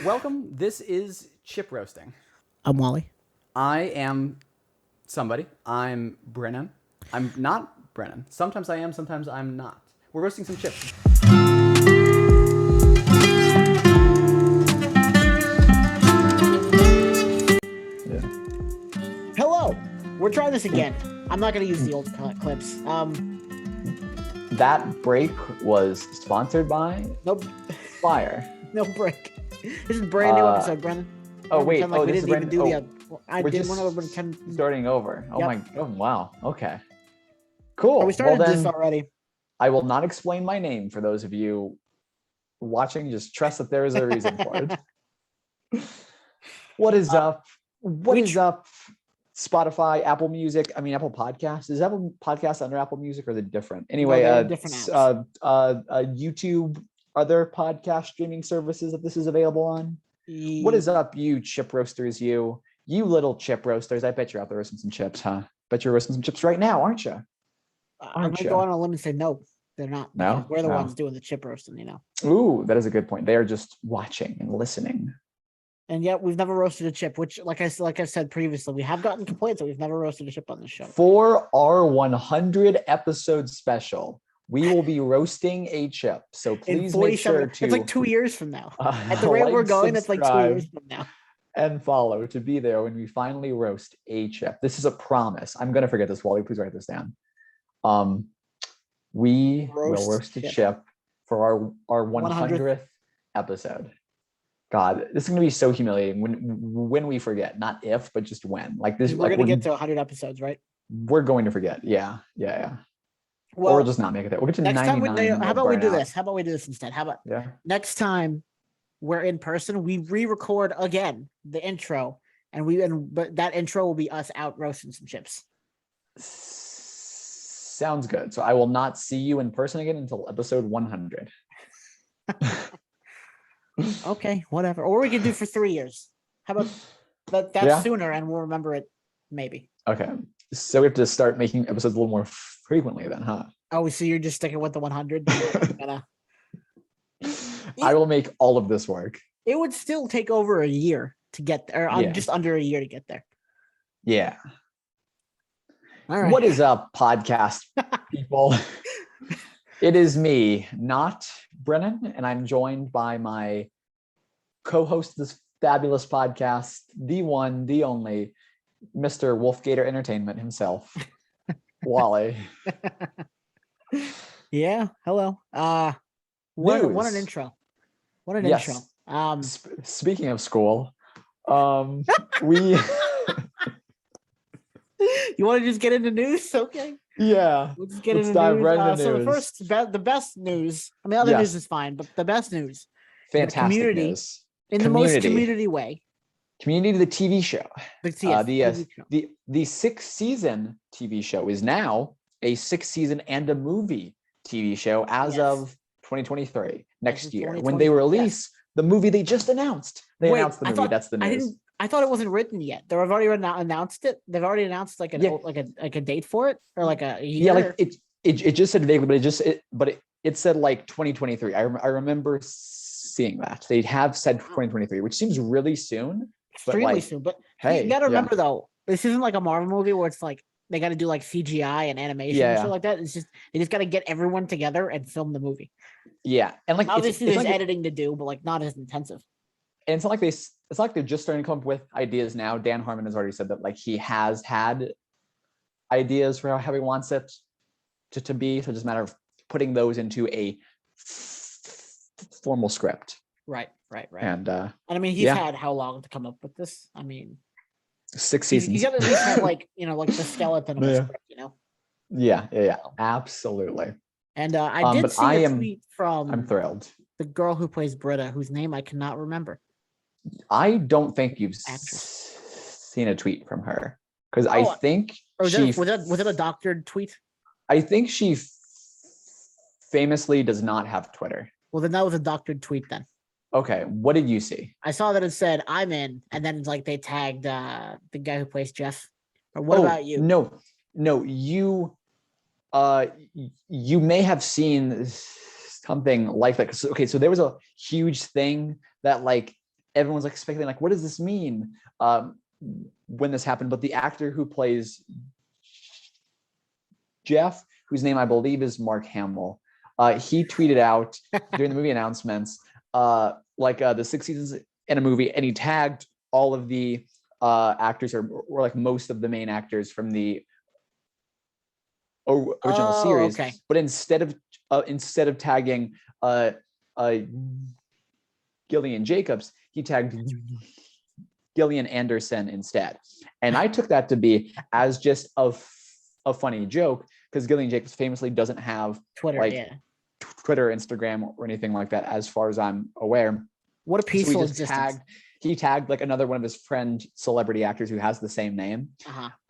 Welcome. This is Chip Roasting. I'm Wally. I am somebody. I'm Brennan. I'm not Brennan. Sometimes I am, sometimes I'm not. We're roasting some chips. Hello. We're trying this again. I'm not going to use the old clips. That break was sponsored by Nope. Fire. No break. This is a brand new episode, Brennan. Oh wait. Like we this didn't is even do brand. the. I we're didn't just want to pretend. starting over. Oh Yep. my. Oh wow. Okay. Cool. We started well, then, this already. I will not explain my name for those of you watching. Just trust that there is a reason for it. What is up? What is up? Spotify, Apple Music. I mean, Apple Podcasts. Is Apple Podcast under Apple Music or is it different? Anyway, No, different apps. YouTube, other podcast streaming services that this is available on. What is up, you chip roasters? You little chip roasters. I bet you're out there roasting some chips, huh? Bet you're roasting some chips right now, aren't you? I'm going to go on a limb and say no, they're not. No? We're the No. ones doing the chip roasting, you know. Ooh, that is a good point. They are just watching and listening. And yet we've never roasted a chip, which, like I said previously, we have gotten complaints that we've never roasted a chip on this show. For our 100 episode special, we will be roasting a chip. So please make sure to. It's like 2 years from now. At the rate we're going, it's like 2 years from now. And follow to be there when we finally roast a chip. This is a promise. I'm gonna forget this, Wally. Please write this down. We will roast a chip for our 100th episode. God, this is gonna be so humiliating when we forget. Not if, but just when. Like this, we're gonna get to 100 episodes, right? We're going to forget. Yeah. Well, or just not make it there. We'll get to next 99. time. How about we do this? How about we do this instead? How about next time we're in person, we re-record again the intro, but that intro will be us out roasting some chips. Sounds good. So I will not see you in person again until episode 100. Okay, whatever. Or we can do for 3 years. How about that's sooner, and we'll remember it maybe. Okay. So we have to start making episodes a little more frequently then, huh? Oh, so you're just sticking with the 100? I will make all of this work. It would still take over a year to get there, just under a year to get there. Yeah. All right. What is up, podcast people? It is me, not Brennan, and I'm joined by my co-host of this fabulous podcast, the one, the only, Mr. Wolfgator Entertainment himself, Wally. Yeah, hello. What an intro. What an intro. Speaking of school, we you want to just get into news? Okay. Yeah. We'll just get into news. Right So news. the best news. I mean, other news is fine, but the best news. Fantastic news. In the most community way. Community, the TV show. TV show. The 6th season TV show is now a 6th season and a movie TV show as of 2023, next year. When they release the movie they just announced. Announced the movie. That's the news. I thought it wasn't written yet. They've already announced it. They've already announced like a date for it, or like a year. Yeah, like it just said vaguely, but it said like 2023. I remember seeing that. They have said 2023, which seems really soon. Extremely soon. But hey, you gotta remember though, this isn't like a Marvel movie where it's like they got to do like CGI and animation and shit like that. It's just they just got to get everyone together and film the movie. Yeah, and like obviously there's editing to do, but like not as intensive. And it's not like they're just starting to come up with ideas now. Dan Harmon has already said that like he has had ideas for how he wants it to be. So it's just a matter of putting those into a formal script. Right. And I mean, he's had how long to come up with this? I mean, 6 seasons. He's got at least have like the skeleton of a script, Yeah, absolutely. And I did see a tweet from. I'm thrilled. The girl who plays Britta, whose name I cannot remember. I don't think you've seen a tweet from her because I think was it a doctored tweet? I think she famously does not have Twitter. Well, then that was a doctored tweet then. Okay, what did you see? I saw that it said "I'm in," and then like they tagged the guy who plays Jeff. Or what about you? No, you may have seen something like that. Okay, so there was a huge thing that like everyone's like speculating, like, what does this mean when this happened? But the actor who plays Jeff, whose name I believe is Mark Hamill, he tweeted out during the movie announcements, the 6 seasons in a movie, and he tagged all of the actors or like most of the main actors from the original series. Okay. But instead of tagging Gillian Jacobs, he tagged Gillian Anderson instead. And I took that to be as just a funny joke, because Gillian Jacobs famously doesn't have Twitter, Twitter, Instagram, or anything like that, as far as I'm aware. What a peaceful existence. He tagged like another one of his friend celebrity actors who has the same name.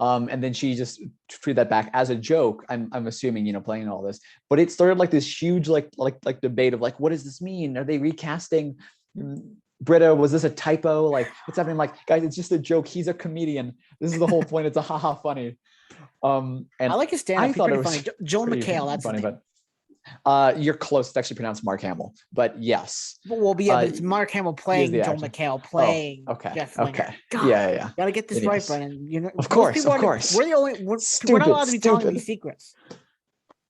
And then she just tweeted that back as a joke. I'm assuming, playing all this, but it started like this huge like debate of like, what does this mean? Are they recasting Britta? Was this a typo? Like, what's happening? Like, guys, it's just a joke. He's a comedian. This is the whole point. It's a haha funny. And I like his stand-up. He's pretty funny. Joel McHale, that's funny, but you're close. It's actually pronounced Mark Hamill, but yes. But it's Mark Hamill playing Joel McHale playing Jeff Winger. Okay. God, yeah. Gotta get this right, Brennan. Of course. We're the only. We're not allowed to be telling these secrets.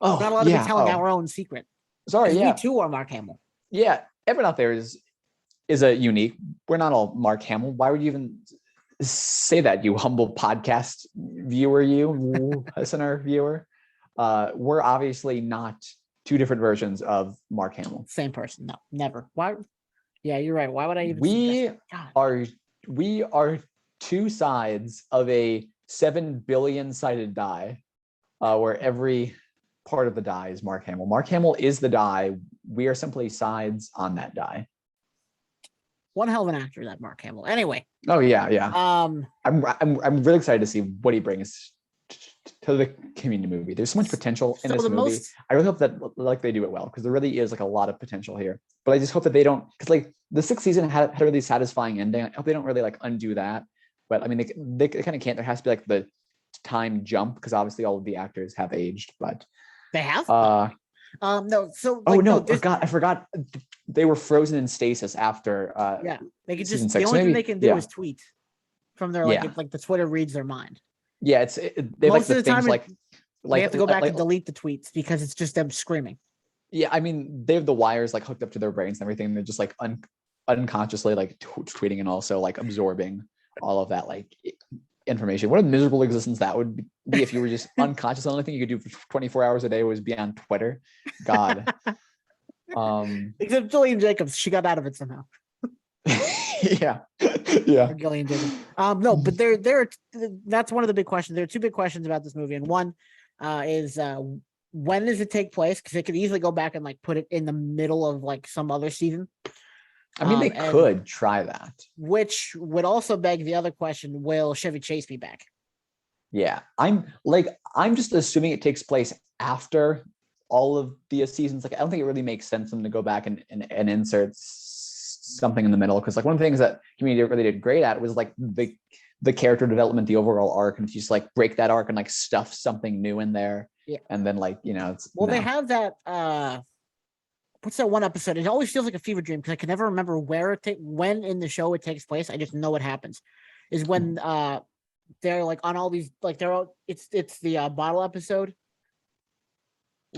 We're not allowed to be telling our own secret. Sorry, we too are Mark Hamill. Yeah, everyone out there is a unique. We're not all Mark Hamill. Why would you even say that, you humble podcast viewer, listener viewer? We're obviously not two different versions of Mark Hamill. Same person. No, never. Why? Yeah, you're right. Why would I even? We are two sides of a 7 billion sided die, where every part of the die is Mark Hamill. Mark Hamill is the die. We are simply sides on that die. One hell of an actor, that Mark Hamill. Anyway. Oh yeah. I'm really excited to see what he brings to the community movie. There's so much potential in this movie. I really hope that they do it well, because there really is like a lot of potential here. But I just hope that they don't, because like the 6th season had a really satisfying ending. I hope they don't really like undo that. But I mean, they kind of can't. There has to be like the time jump, because obviously all of the actors have aged. But they have. No. So. I forgot. They were frozen in stasis after. They could just. The only thing they can do is tweet from their like the Twitter reads their mind. Yeah, they most like of the time they have to go back and delete the tweets because it's just them screaming. Yeah, I mean, they have the wires like hooked up to their brains and everything. They're just like unconsciously like tweeting and also like absorbing all of that like information. What a miserable existence that would be if you were just unconscious. The only thing you could do for 24 hours a day was be on Twitter. God. Except Gillian Jacobs, she got out of it somehow. yeah. Or Gillian Jacobs. No, but there. That's one of the big questions. There are two big questions about this movie, and one is when does it take place? Because they could easily go back and like put it in the middle of like some other season. I mean, they could try that. Which would also beg the other question: will Chevy Chase be back? Yeah, I'm just assuming it takes place after all of the seasons. Like, I don't think it really makes sense for them to go back and insert something in the middle, because like one of the things that Community really did great at was like the character development, the overall arc, and if you just like break that arc and like stuff something new in there, and then like it's they have that what's that one episode? It always feels like a fever dream because I can never remember when in the show it takes place. I just know what happens is when they're like on all these like it's the bottle episode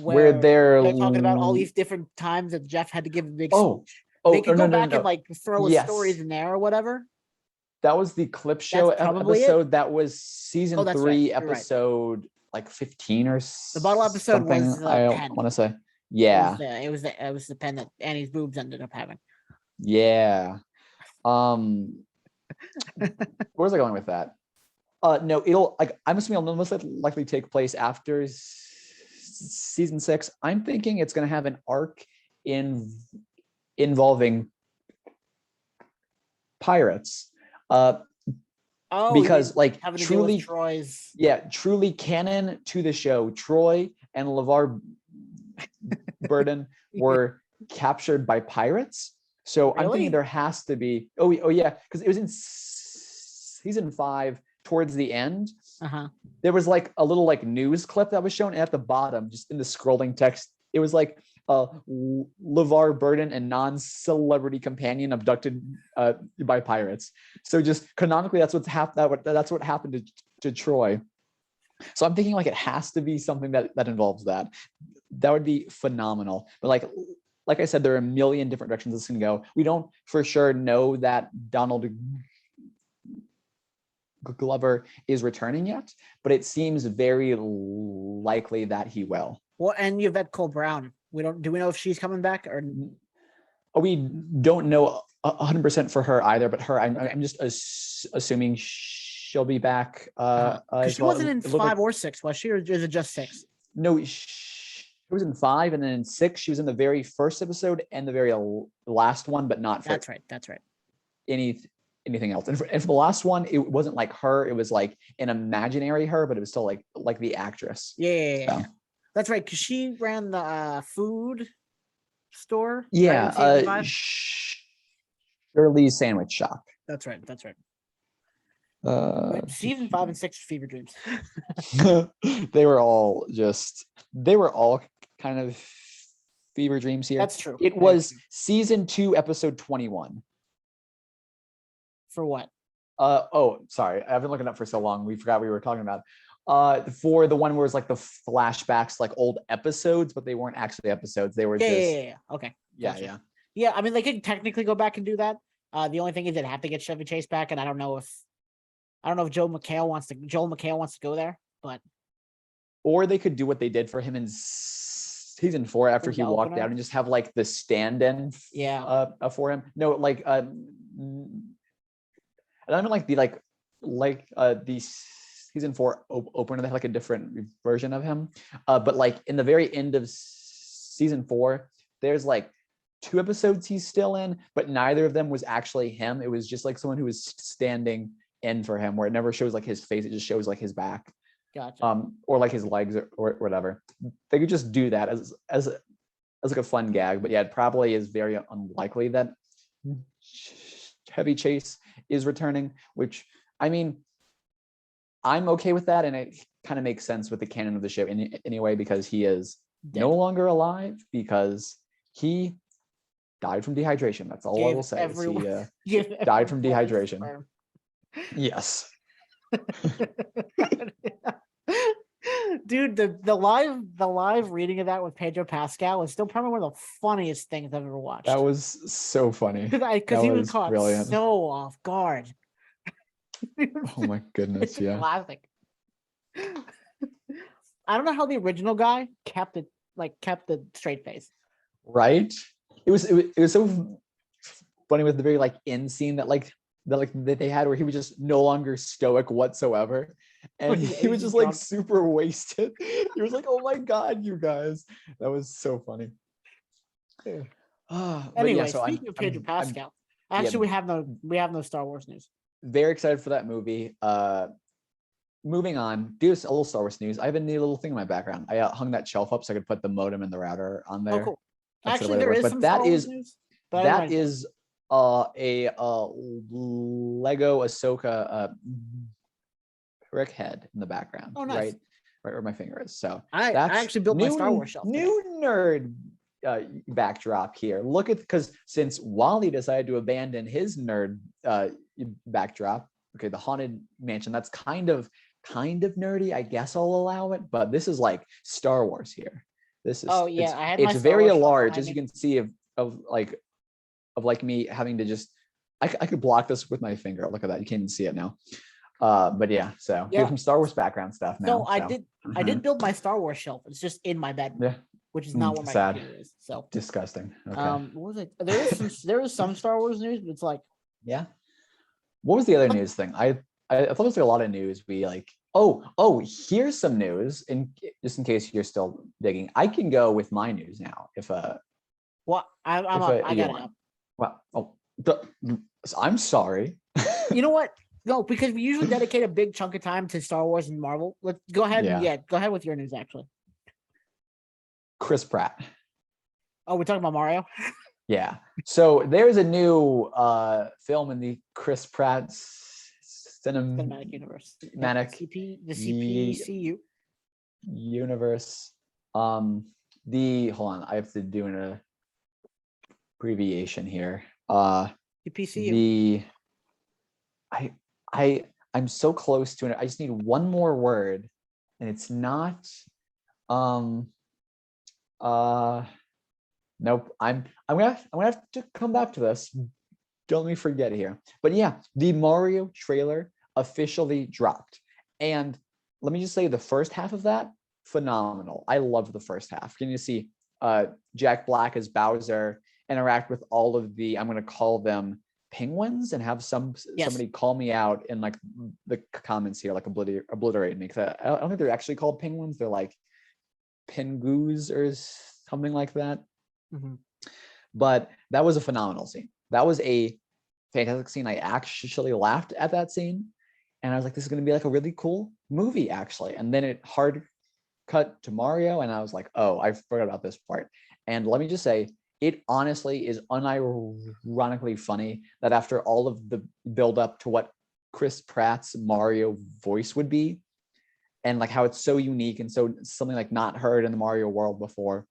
where they're talking about all these different times that Jeff had to give a big speech. They could go back and like throw his stories in there or whatever. That was the clip show episode. That was season 3, right. episode like 15 or the bottle episode something. Was I want to say, yeah, it was the pen that Annie's boobs ended up having. Yeah. Where was I going with that? No, it'll like I'm assuming it'll most likely take place after season 6. I'm thinking it's going to have an arc involving pirates. Because like truly Troy's truly canon to the show, Troy and LeVar Burton were captured by pirates. So really? I'm thinking there has to be oh yeah, because it was in season 5 towards the end. There was like a little like news clip that was shown, and at the bottom, just in the scrolling text, it was like LeVar Burton and non-celebrity companion abducted by pirates. So just canonically, that's what's that's what happened to Troy. So I'm thinking like it has to be something that involves that. That would be phenomenal. But like I said, there are a million different directions this can go. We don't for sure know that Donald Glover is returning yet, but it seems very likely that he will. Well, and Yvette Cole Brown. Do we know if she's coming back or? We don't know 100% for her either, but I'm just assuming she'll be back. She wasn't in 5 or 6, was she, or is it just 6? No, she was in 5, and then in 6 she was in the very first episode and the very last one, but not for That's right. Anything else. And for the last one, it wasn't like her; it was like an imaginary her, but it was still like the actress. Yeah. So. That's right, because she ran the food store. Yeah, Shirley's Sandwich Shop. That's right. Season 5 and 6 fever dreams. They were all kind of fever dreams here. That's true. It was season 2, episode 21. For what? Sorry. I've been looking up for so long. We forgot we were talking about. For the one where it's like the flashbacks, like old episodes, but they weren't actually episodes. They were Okay. Gotcha. Yeah. I mean, they could technically go back and do that. The only thing is they'd have to get Chevy Chase back, and I don't know if Joel McHale wants to go there, but or they could do what they did for him in season 4 after he walked out and just have like the stand-in for him. No, like I don't mean like the season 4 opener, they had like a different version of him. But like in the very end of season 4, there's like 2 episodes he's still in, but neither of them was actually him. It was just like someone who was standing in for him, where it never shows like his face, it just shows like his back. Gotcha. Or like his legs or whatever. They could just do that as like a fun gag. But yeah, it probably is very unlikely that Chevy Chase is returning, which I mean, I'm okay with that, and it kind of makes sense with the canon of the show anyway, because he is no longer alive because he died from dehydration. That's all I will say. He died from dehydration. Yes. Dude, the live reading of that with Pedro Pascal is still probably one of the funniest things I've ever watched. That was so funny. Because he was caught so off guard. Oh my goodness, yeah. Classic. I don't know how the original guy kept the straight face. Right? It was so funny with the very like end scene that they had, where he was just no longer stoic whatsoever, and he was just like super wasted. He was like, "Oh my god, you guys!" That was so funny. Anyway, speaking of Pedro Pascal, we have no Star Wars news. Very excited for that movie. Moving on, do a little Star Wars news. I have a neat little thing in my background. I hung that shelf up so I could put the modem and the router on there. Oh, cool. Actually, there is some Star Wars news. That is a Lego Ahsoka brick head in the background. Oh, nice. Right where my finger is. So I actually built my Star Wars shelf. New nerd backdrop here. Look at, because since Wally decided to abandon his nerd backdrop, okay, the Haunted Mansion, that's kind of nerdy. I guess I'll allow it, but this is like Star Wars here. This is it's very large, as you can see of me having to just I could block this with my finger. Look at that. You can't even see it now. But yeah, so we have some Star Wars background stuff now. No, I did build my Star Wars shelf. It's just in my bed. Yeah. Which is not where my computer is. So disgusting. Okay. What was it? There is some Star Wars news, but it's like, yeah. What was the other news thing? I thought there was like a lot of news. We like, here's some news, and just in case you're still digging, I can go with my news now. If well, I got it up. Well, I'm sorry. You know what? No, because we usually dedicate a big chunk of time to Star Wars and Marvel. Let's go ahead. Go ahead with your news. Actually, Chris Pratt. Oh, we're talking about Mario. Yeah. So there's a new film in the Chris Pratt cinematic universe. The CPCU universe. hold on, I have to do an abbreviation here. PCU. I'm so close to it. I just need one more word, and it's not nope. I'm gonna have to come back to this. Don't let me forget here. But yeah, the Mario trailer officially dropped. And let me just say the first half of that, phenomenal. I loved the first half. Can you see Jack Black as Bowser interact with all of the, I'm gonna call them penguins, and have somebody call me out in like the comments here, like obliterate me, because I don't think they're actually called penguins. They're like pengoos or something like that. Mm-hmm. But that was a phenomenal scene. That was a fantastic scene. I actually laughed at that scene, and I was like, this is going to be like a really cool movie, actually. And then it hard cut to Mario, and I was like, oh, I forgot about this part. And let me just say, it honestly is unironically funny that after all of the build up to what Chris Pratt's Mario voice would be, and like how it's so unique and so something like not heard in the Mario world before,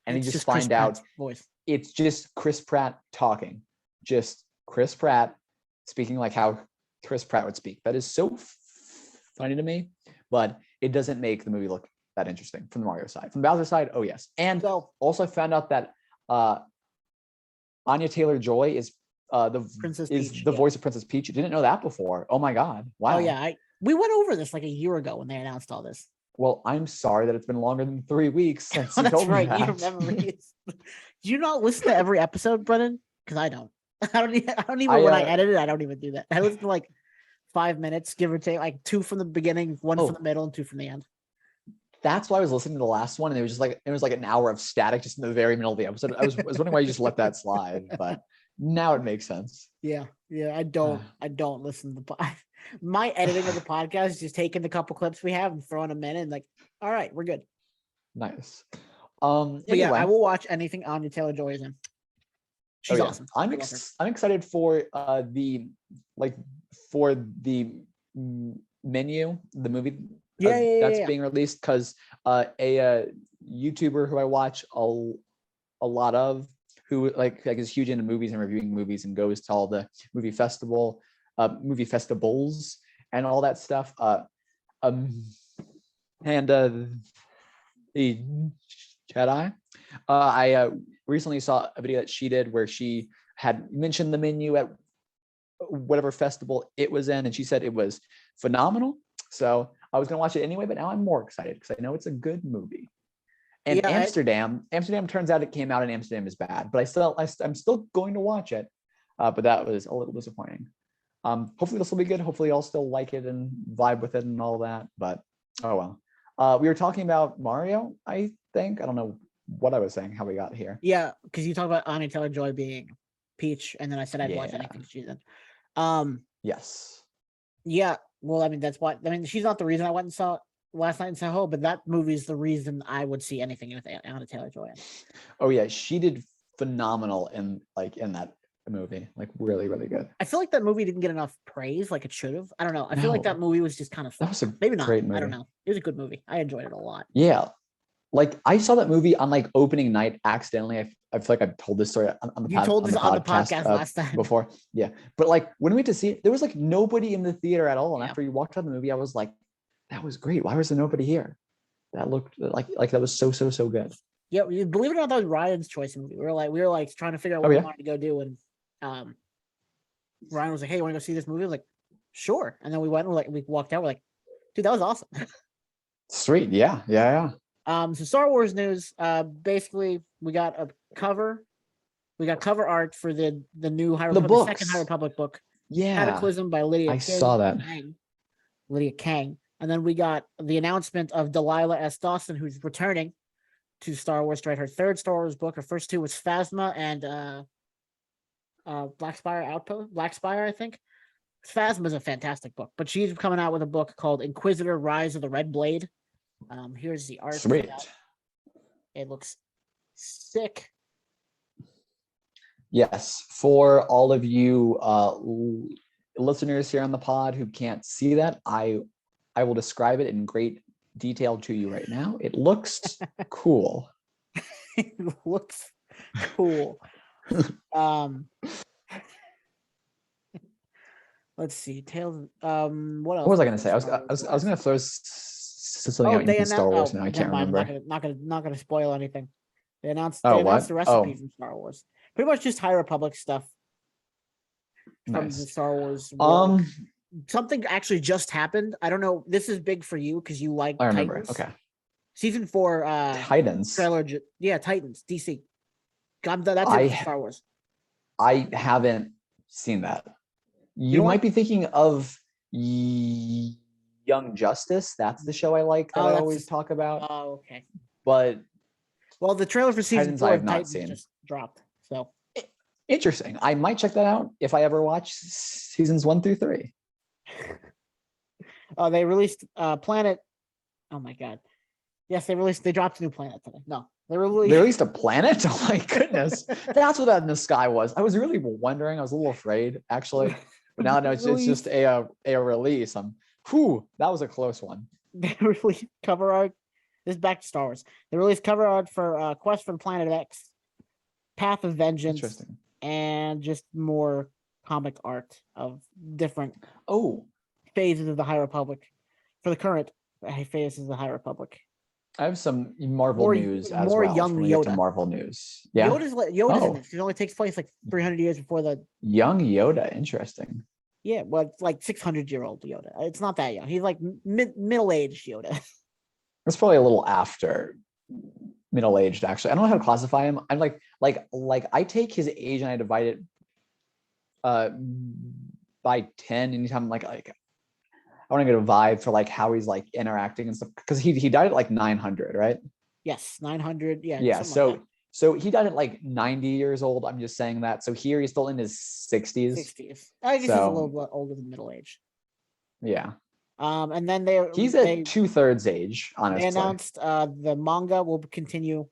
and you just find out voice. It's just Chris Pratt talking, just Chris Pratt speaking like how Chris Pratt would speak. That is so funny to me, but it doesn't make the movie look that interesting from the Mario side. From the Bowser side, oh yes. And also I found out that Anya Taylor-Joy is the voice of Princess Peach. I didn't know that before. Oh my God. Wow. Oh yeah. We went over this like a year ago when they announced all this. Well, I'm sorry that it's been longer than 3 weeks since you That's told right. me that. You remember. Do you not listen to every episode, Brennan? Because I don't. I don't even when I edit it, I don't even do that. I listen to like 5 minutes, give or take, like 2 from the beginning, 1 from the middle, and 2 from the end. That's why I was listening to the last one, and it was like an hour of static just in the very middle of the episode. I was wondering why you just let that slide, but now it makes sense. Yeah. I don't listen to my editing of the podcast is just taking the couple clips we have and throwing them in, and like, all right, we're good. Nice. But anyway, yeah, I will watch anything Anya Taylor-Joy is in. She's awesome. I'm excited for the menu, the movie that's being released, because a YouTuber who I watch a lot of, who like is huge into movies and reviewing movies and goes to all the movie festivals and all that stuff. The Jedi. I recently saw a video that she did where she had mentioned the menu at whatever festival it was in, and she said it was phenomenal. So I was gonna watch it anyway, but now I'm more excited because I know it's a good movie. And Amsterdam turns out it came out in Amsterdam is bad, but I'm still going to watch it. But that was a little disappointing. Hopefully this will be good. Hopefully I'll still like it and vibe with it and all that. But oh well. We were talking about Mario, I think. I don't know what I was saying, how we got here. Yeah, because you talked about Anya Taylor-Joy being Peach, and then I said I'd watch anything she's in. Yes. Yeah. Well, I mean, that's why. I mean, she's not the reason I went and saw it last night in Soho, but that movie is the reason I would see anything with Anya Taylor-Joy. Oh yeah, she did phenomenal in that movie, like really, really good. I feel like that movie didn't get enough praise, like it should have. I don't know. I feel like that movie was just kind of that was a maybe not. Great movie. I don't know. It was a good movie. I enjoyed it a lot. Yeah, like I saw that movie on like opening night accidentally. I feel like I've told this story on the podcast last time before. Yeah, but like when we went to see it, there was like nobody in the theater at all. And after you walked out of the movie, I was like, that was great. Why was there nobody here? That looked like that was so good. Yeah, believe it or not, that was Ryan's choice movie. We were like trying to figure out what we wanted to go do, and Ryan was like, "Hey, you want to go see this movie?" I was like, "Sure." And then we went and we walked out. We're like, "Dude, that was awesome." Sweet, yeah. So Star Wars news. Basically, we got a cover. We got cover art for the new the second High Republic book. Yeah, Cataclysm by Lydia. I saw that. Lydia Kang. And then we got the announcement of Delilah S. Dawson, who's returning to Star Wars to write her third Star Wars book. Her first 2 was Phasma and Black Spire, I think. Phasma is a fantastic book, but she's coming out with a book called Inquisitor: Rise of the Red Blade. Here's the art. Sweet. It looks sick. Yes, for all of you listeners here on the pod who can't see that, I will describe it in great detail to you right now. It looks cool. It looks cool. Let's see. Tales. What else? What was I gonna say? I was gonna throw something out they in Star Wars, announced. and I Never can't mind. remember. Not gonna spoil anything. They announced. Oh, They announced what? the recipe Oh. from Star Wars. Pretty much just High Republic stuff from the Nice. Star Wars world. Something actually just happened. I don't know. This is big for you because you like I remember. Titans. Okay. Season 4 Titans. trailer. Yeah, Titans. DC. That's I- it for Star Wars. I haven't seen that. You don't might like- be thinking of Young Justice. That's the show I like that Oh, I that's always just- talk about. Oh, okay. But Well, the trailer for season Titans 4 I have of not Titans seen. just dropped. So interesting. I might check that out if I ever watch seasons 1 through 3. they released Planet. Oh my god. Yes, they dropped a new planet today. No, they They released released a planet? Oh my goodness. That's what that in the sky was. I was really wondering. I was a little afraid, actually. But now no, it's just a release. That was a close one. they released cover art. This is back to Star Wars. They released cover art for Quest for the Planet X, Path of Vengeance, Interesting. and just more comic art of different Oh, phases of the High Republic for the current phases of the High Republic. I have some Marvel More- news as more well. young when we get to Yoda. Marvel news. Yeah. Yoda's Oh. in this. It only takes place like 300 years before the Young Yoda. Interesting. well, it's like 600-year-old Yoda. It's not that young. He's like middle-aged Yoda. That's probably a little after middle-aged, actually. I don't know how to classify him. I'm like I take his age and I divide it by 10 anytime like I want to get a vibe for like how he's like interacting and stuff because he died at like 900, right? Yes, 900. Yeah. Yeah. something like So he died at like 90 years old. I'm just saying that. So here he's still in his 60s. that. 60s. I guess he's a So- little bit older than middle age. Yeah. And then He's they at 2/3 age, honestly. they announced the manga will continue.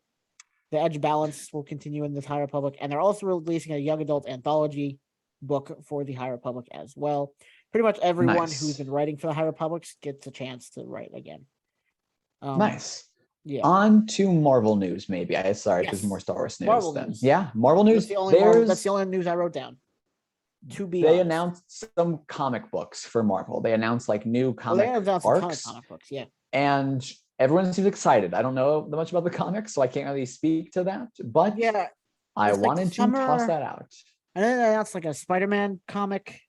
The Edge Balance will continue in the High Republic, and they're also releasing a young adult anthology book for the High Republic as well. Pretty much everyone Nice. who's been writing for the High Republic gets a chance to write again. Nice. Yeah. On to Marvel news, maybe. Sorry, Yes. there's more Star Wars news Marvel then. news. Yeah, Marvel news. That's the only news I wrote down. To be They honest. announced some comic books for Marvel. They announced like new Well, comic they announced some arcs, comic books, yeah. and everyone seems excited. I don't know that much about the comics, so I can't really speak to that. But Yeah. I it's like wanted to summer- toss that out. And then they announced like a Spider-Man comic.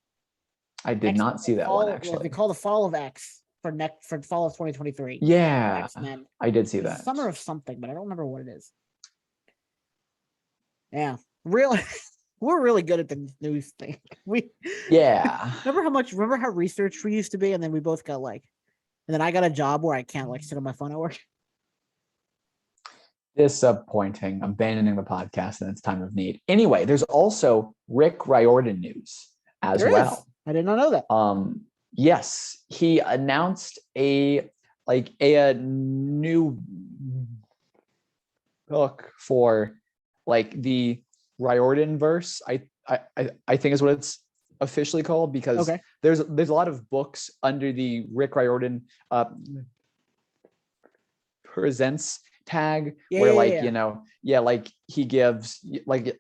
I did X- not see that Fall- one They actually. call the Fall of X for fall of 2023. Yeah, X-Men. I did see It's that. Summer of something, but I don't remember what it is. Yeah, really, we're really good at the news thing. We Yeah. remember how research we used to be, and then we both got and then I got a job where I can't sit on my phone at work. Disappointing. Abandoning the podcast in its time of need. Anyway, there's also Rick Riordan news as There well. is. I did not know that. Yes, he announced a new book for like the Riordan verse. I think is what it's officially called because Okay. there's a lot of books under the Rick Riordan presents tag where like he gives like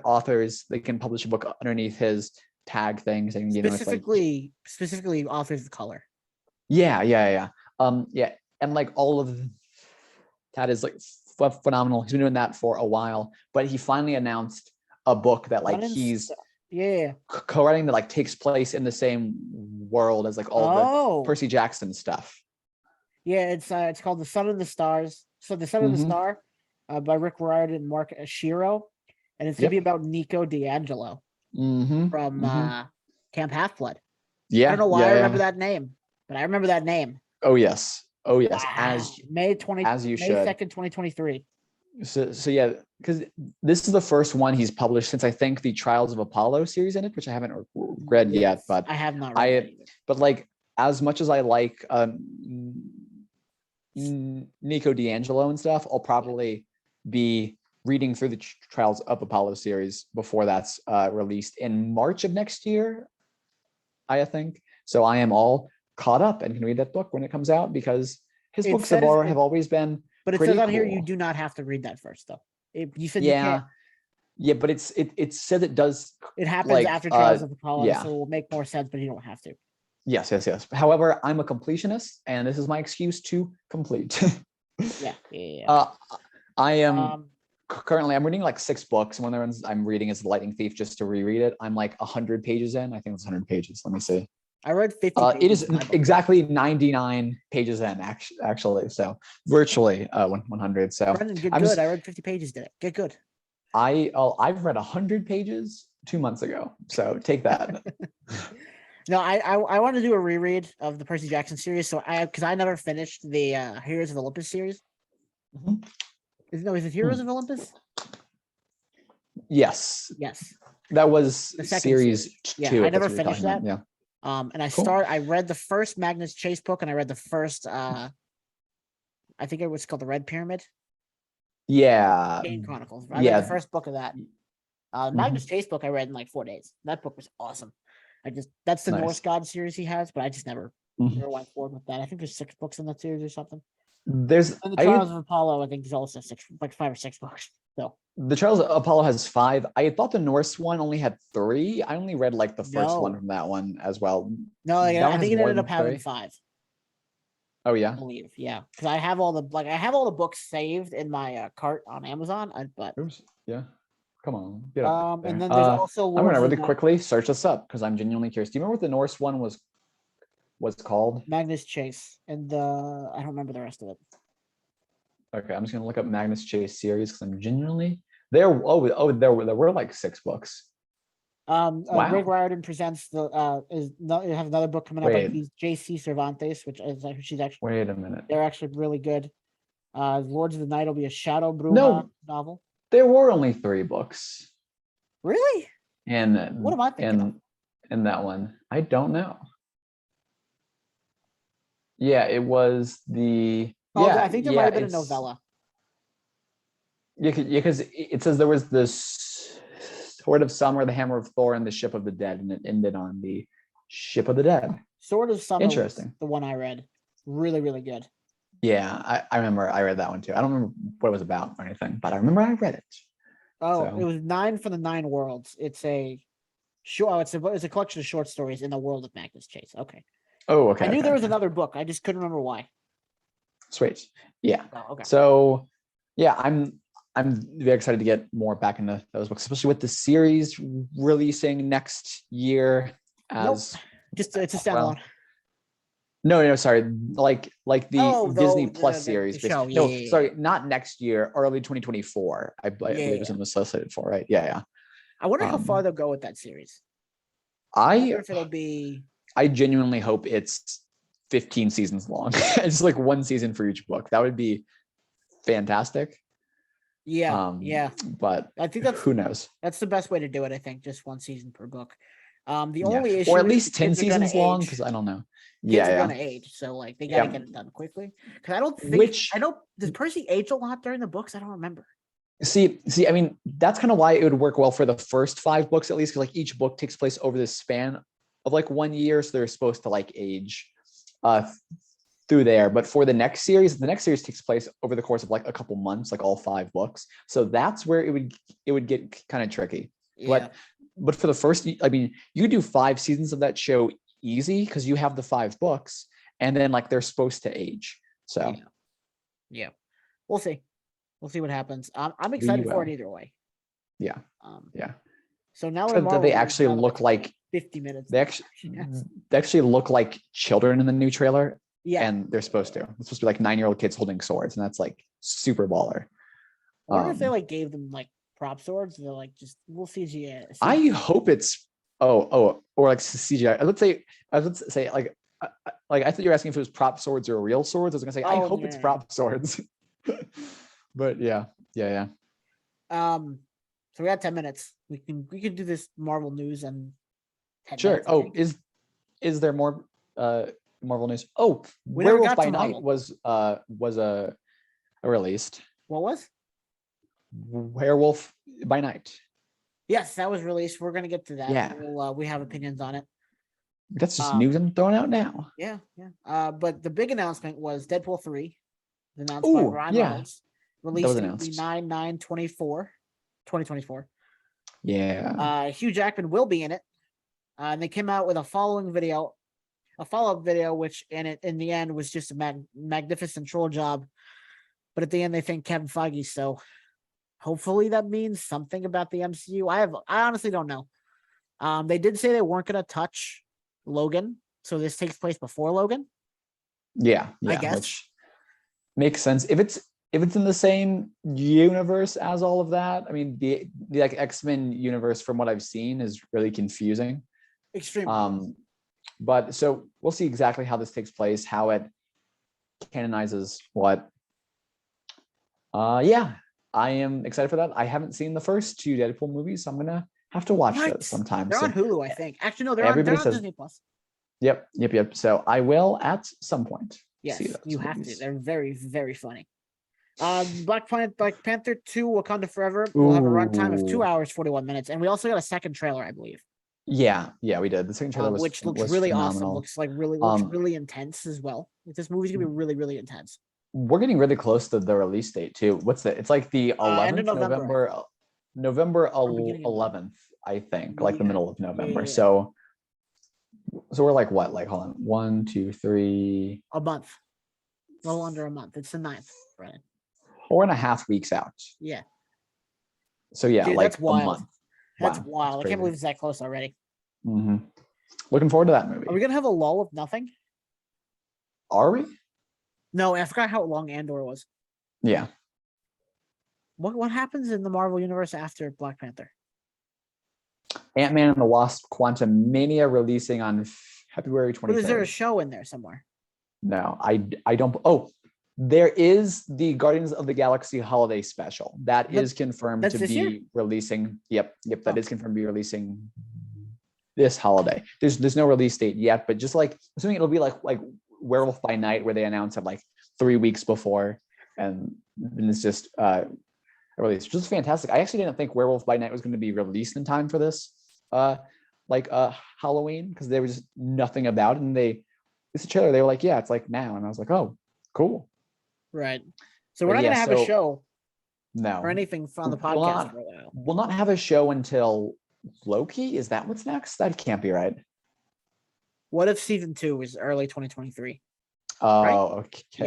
authors, they can publish a book underneath his tag things and Specifically authors of color. yeah and like all of that is like phenomenal. He's been doing that for a while, but he finally announced a book that like Brennan's he's stuff. Yeah. co-writing that like takes place in the same world as like all the Percy Jackson stuff. Yeah, it's called The Sun and the Stars. So The Sun and the Mhm. Star by Rick Riordan and Mark Ashiro. And it's gonna Yep. be about Nico D'Angelo Mm-hmm. from Camp Half-Blood. Yeah, I don't know why I yeah. remember that name, but I remember that name. Oh yes, Wow. as May you May should. 2nd, 2023. So yeah, because this is the first one he's published since I think the Trials of Apollo series in it, which I haven't read yet, Yes, but I have not read that either. but like as much as I like Nico D'Angelo and stuff, I'll probably be reading through the Trials of Apollo series before that's released in March of next year, I think. So I am all caught up and can read that book when it comes out because his It books have says always been But it pretty says on here cool. you do not have to read that first, though. You said Yeah, yeah, but it said it does. it happens like, after Trials of Apollo, yeah. so it will make more sense, but you don't have to. Yes. However, I'm a completionist, and this is my excuse to complete. Yeah. I am currently I'm reading like 6 books. One of the ones I'm reading is The Lightning Thief, just to reread it. I'm like 100 pages in. I think it's 100 pages. Let me see. I read 50 It pages. is exactly 99 pages in, actually. So virtually 100. So Brennan, get I'm good. just- I read 50 pages today. Get good. I've read 100 pages 2 months ago. So take that. No, I want to do a reread of the Percy Jackson series. So because I never finished the Heroes of Olympus series. Mhm. Is it Heroes of Olympus? Yes, Yes. that was The second series Yeah, 2. I if that's never what you're finished talking that. about. Yeah. And Cool. I read the first Magnus Chase book, and I read the first I think it was called the Red Pyramid. Yeah. Kane Chronicles. I read the first book of that. Mhm. Magnus Chase book I read in like 4 days. That book was awesome. That's the Nice. Norse God series he has, but I just never Mhm. went forward with that. I think there's 6 books in that series or something. There's And the Trials of Apollo, I think there's also 5 or 6 books. So the Trials of Apollo has 5. I thought the Norse one only had 3. I only read like the first one No. from that one as well. no, That I one think has it more ended up than having 3? 5. Oh I yeah. believe, yeah, because I have all the books saved in my cart on Amazon. But Oops. Yeah. Come on. Get up there. and then there's also I'm Lords gonna of really the Night. quickly search this up because I'm genuinely curious. Do you remember what the Norse one was called? Magnus Chase, and I don't remember the rest of it. Okay, I'm just gonna look up Magnus Chase series because I'm genuinely there were like 6 books. Wow. Greg Riordan presents it has another book coming out by Wait. J.C. Cervantes, which is she's actually Wait a minute. they're actually really good. Lords of the Night will be a Shadow Bruma No. novel. There were only 3 books. Really? And What am I thinking of? in that one, I don't know. Yeah, it was the. Yeah, I think there might have been a novella. Yeah, because it says there was this Sword of Summer, the Hammer of Thor, and the Ship of the Dead, and it ended on the Ship of the Dead. Sword of Summer. Interesting. Was the one I read. Really, really good. Yeah, I remember I read that one too. I don't remember what it was about or anything, but I remember I read it. Oh, So. It was 9 for the 9 Worlds. It's a it's a collection of short stories in the world of Magnus Chase. Okay. Oh, okay. I knew there was another book. I just couldn't remember why. Sweet. Yeah. Oh, okay. So, yeah, I'm very excited to get more back into those books, especially with the series releasing next year. As Just it's a standalone. No, sorry. Like the Disney Plus series. The show. Sorry, not next year, early 2024. I believe is associated for, right? Yeah. I wonder how far they'll go with that series. I wonder if it'll be. I genuinely hope it's 15 seasons long. It's like 1 season for each book. That would be fantastic. Yeah. But I think who knows? That's the best way to do it. I think just 1 season per book. The only issue, or at least 10 seasons long, because I don't know. Kids are gonna age, so like they gotta get it done quickly. Because I don't think does Percy age a lot during the books? I don't remember. See, I mean, that's kind of why it would work well for the first 5 books, at least, because like each book takes place over this span of like 1 year, so they're supposed to like age through there. But for the next series takes place over the course of like a couple months, like all 5 books. So that's where it would get kind of tricky. Yeah. But for the first, I mean, you do 5 seasons of that show easy because you have the 5 books, and then like they're supposed to age. So yeah. We'll see what happens. I'm excited for it either way. Yeah. So now that they actually look like 50 minutes. They actually look like children in the new trailer. Yeah. And they're supposed to. It's supposed to be like 9-year-old kids holding swords, and that's like super baller. I wonder if they like gave them like prop swords. They're like, just we'll CGI. I hope it's or like CGI. I would say like I thought you were asking if it was prop swords or real swords. I was gonna say I hope it's prop swords. But yeah. So we got 10 minutes. We can do this Marvel news and. Sure. Oh, is there more Marvel news? Oh, we Werewolf by Night was released. What was? Werewolf by Night. Yes, that was released. We're gonna get to that. Yeah. We have opinions on it. That's just news I'm throwing out now. Yeah. But the big announcement was Deadpool 3. announced by Ooh, Ryan yeah. Reynolds. Released was in announced. 2024. Yeah. Hugh Jackman will be in it. And they came out with a follow-up video, which in the end was just a magnificent troll job. But at the end, they thanked Kevin Feige. So hopefully that means something about the MCU. I honestly don't know. They did say they weren't going to touch Logan, so this takes place before Logan. Yeah. I guess. Which makes sense. If it's in the same universe as all of that, I mean, the like X-Men universe, from what I've seen, is really confusing. Extremely. But so we'll see exactly how this takes place, how it canonizes what. Yeah, I am excited for that. I haven't seen the first 2 Deadpool movies, so I'm gonna have to watch those sometime. They're on Hulu, I think. Actually, no, they're on Disney Plus. Yep. So I will at some point. Yes, see those you have movies. to. They're very, very funny. Black Panther 2: Wakanda Forever will have a runtime of 2 hours 41 minutes, and we also got a second trailer, I believe. Yeah, we did. The second trailer which looks really phenomenal. awesome. Looks really intense as well. This movie's gonna be really, really intense. We're getting really close to the release date too. What's it? It's like the 11th, November 11th, I think, like the middle of November. Yeah. So we're like what? Like, hold on, 1, 2, 3. A month, a little under a month. It's the 9th, Brennan. 4.5 weeks out. Yeah. So yeah, dude, like that's wild. a month. That's Wow, wild. I can't believe it's that close already. Mm-hmm. Looking forward to that movie. Are we gonna have a lull of nothing? Are we? No, I forgot how long Andor was. Yeah. What happens in the Marvel universe after Black Panther? Ant-Man and the Wasp: Quantumania releasing on February 23rd. But is there a show in there somewhere? No, I don't. Oh, there is the Guardians of the Galaxy holiday special that is confirmed to be releasing. Yep, that is confirmed to be releasing this holiday. There's no release date yet, but just like assuming it'll be like Werewolf by Night, where they announce it like 3 weeks before, and it's just a release, which is fantastic. I actually didn't think Werewolf by Night was going to be released in time for this Halloween, because there was nothing about it, and it's a trailer. They were like, yeah, it's like now, and I was like, oh, cool. Right. So we're not going to have a show, no, or anything on the podcast for a while. We'll not have a show until Loki. Is that what's next? That can't be right. What if season 2 is early 2023? Oh, right? Okay. So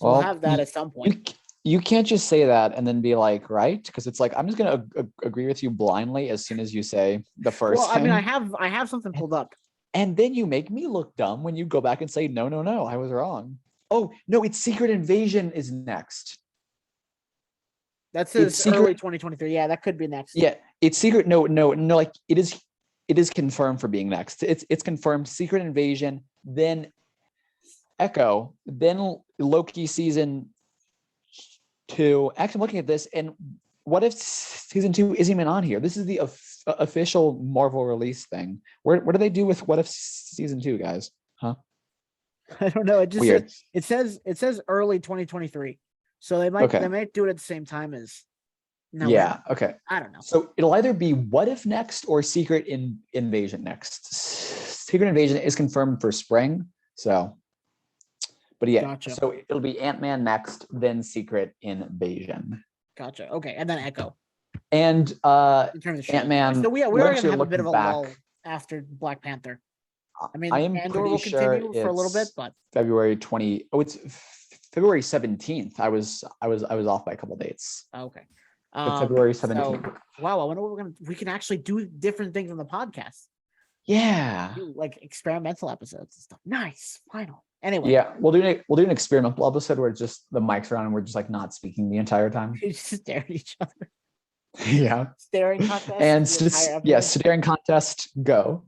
Well, we'll have that at some point. You can't just say that and then be like, right? Because it's like, I'm just gonna agree with you blindly as soon as you say the first. Well, I mean, I have something pulled up, and then you make me look dumb when you go back and say, no, I was wrong. Oh no, it's Secret Invasion is next. That's early 2023. Yeah, that could be next. Yeah, it's Secret. No. Like it is confirmed for being next. It's confirmed. Secret Invasion, then Echo, then Loki season 2. Actually, I'm looking at this, and what if season 2 isn't even on here? This is the official Marvel release thing. What do they do with what if season 2, guys? Huh? I don't know. It just it says early 2023, so they might do it at the same time as. Yeah. Okay. I don't know. So it'll either be What If next or Secret Invasion next. Secret Invasion is confirmed for spring. So, but yeah. Gotcha. So it'll be Ant-Man next, then Secret Invasion. Gotcha. Okay, and then Echo. And in terms of show. Ant-Man. So we're gonna have a bit of a lull after Black Panther. I mean, Andor will continue for a little bit, but February 20. Oh, it's February 17th. I was off by a couple dates. Okay. February 17th. So, wow, I wonder what we can actually do different things on the podcast. Yeah. Do, like experimental episodes and stuff. Nice. Final. Anyway. Yeah, we'll do an experimental episode where it's just the mics are on and we're just like not speaking the entire time. We just stare at each other. Yeah. Staring contest. And staring contest, go.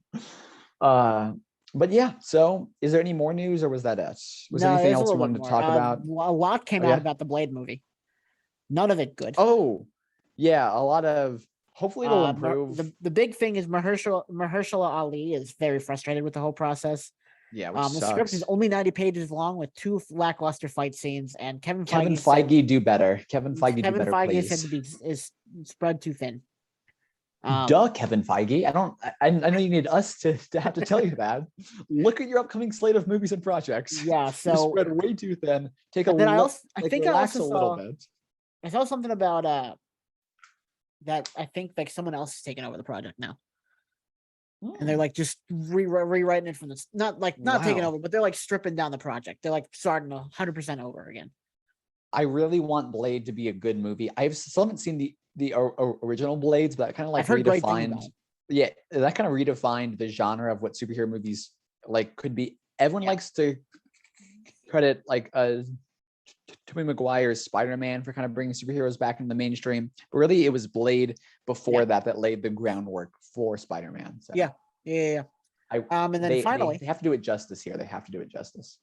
But yeah, so is there any more news or was that it? Was there anything else you wanted to talk about? A lot came out about the Blade movie. None of it good. Oh, yeah, a lot of. Hopefully it'll improve. The big thing is Mahershala Ali is very frustrated with the whole process. Yeah, the script is only 90 pages long with 2 lackluster fight scenes, and Kevin Feige do better. Kevin Feige is said to be is spread too thin. Duh, Kevin Feige. I know you need us to have to tell you that. Look at your upcoming slate of movies and projects. Yeah, You're so spread way too thin. Take a then I look, think I relax also a little saw bit. I saw something about that I think like someone else is taking over the project now. And they're like just rewriting it from this, not taking Wow. over, but they're like stripping down the project. They're like starting 100% over again. I really want Blade to be a good movie. I still haven't seen the original Blades, but that kind of like I've heard great things redefined. about it. Yeah, that kind of redefined the genre of what superhero movies like could be. Everyone likes to credit like Tobey Maguire's Spider-Man for kind of bringing superheroes back into the mainstream, but really it was Blade before that laid the groundwork for Spider-Man. So Yeah. And then finally, they have to do it justice here. They have to do it justice.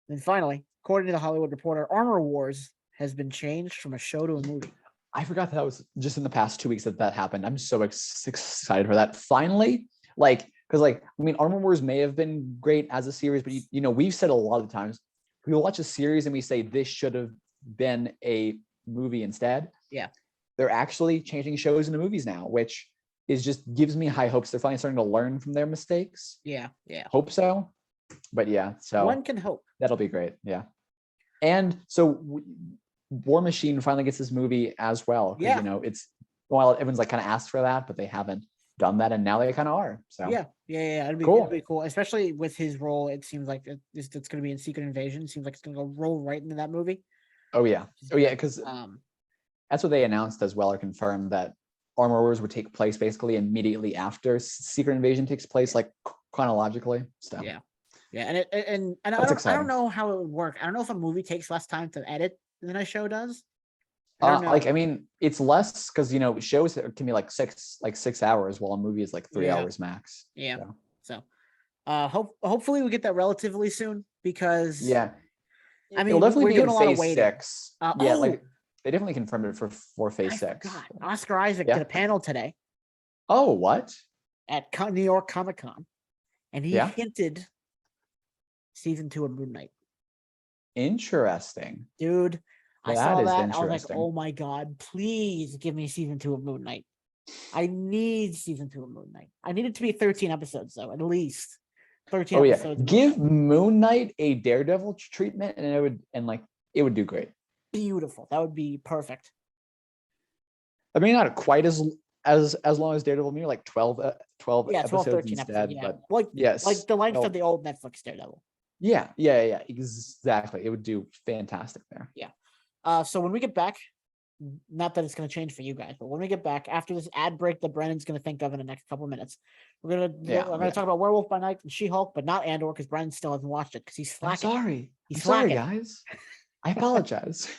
Then finally, according to the Hollywood Reporter, Armor Wars has been changed from a show to a movie. I forgot that was just in the past 2 weeks that happened. I'm so excited for that. Finally, because I mean, Armor Wars may have been great as a series, but you know, we've said a lot of times we watch a series and we say this should have been a movie instead. Yeah, they're actually changing shows into movies now, which is just gives me high hopes. They're finally starting to learn from their mistakes. Yeah. Hope so. But yeah, so one can hope that'll be great. Yeah, and so War Machine finally gets this movie as well. Yeah, you know, it's while everyone's like kind of asked for that, but they haven't done that, and now they kind of are. So yeah. It'd be cool, especially with his role. It seems like it's going to be in Secret Invasion. It seems like it's going to go roll right into that movie. Oh yeah, because that's what they announced as well, or confirmed that Armor Wars would take place basically immediately after Secret Invasion takes place, like chronologically. So and I don't know how it would work. I don't know if a movie takes less time to edit than a show does. I mean, it's less because you know shows can be like 6 hours, while a movie is like 3 hours max. Yeah. So hopefully we get that relatively soon because I mean, it'll definitely we're be doing in a lot of phase waiting. 6. Like they definitely confirmed it for phase 6. God, Oscar Isaac did a panel today. Oh, what? At New York Comic Con, and he hinted season 2 of Moon Knight. Interesting, dude. I saw that. I was like, oh my God, please give me season 2 of Moon Knight. I need season 2 of Moon Knight. I need it to be 13 episodes, though, at least 13 episodes. Give Moon Knight a Daredevil treatment, and it would do great. Beautiful. That would be perfect. I mean, not quite as long as Daredevil, maybe like 12 episodes 13 instead. episodes. But like the length of the old Netflix Daredevil. Yeah, exactly. It would do fantastic there. Yeah. So when we get back, not that it's going to change for you guys, but when we get back after this ad break that Brennan's going to think of in the next couple minutes, we're gonna talk about Werewolf by Night and She-Hulk, but not Andor because Brennan still hasn't watched it because he's slacking. I'm sorry, guys. I apologize.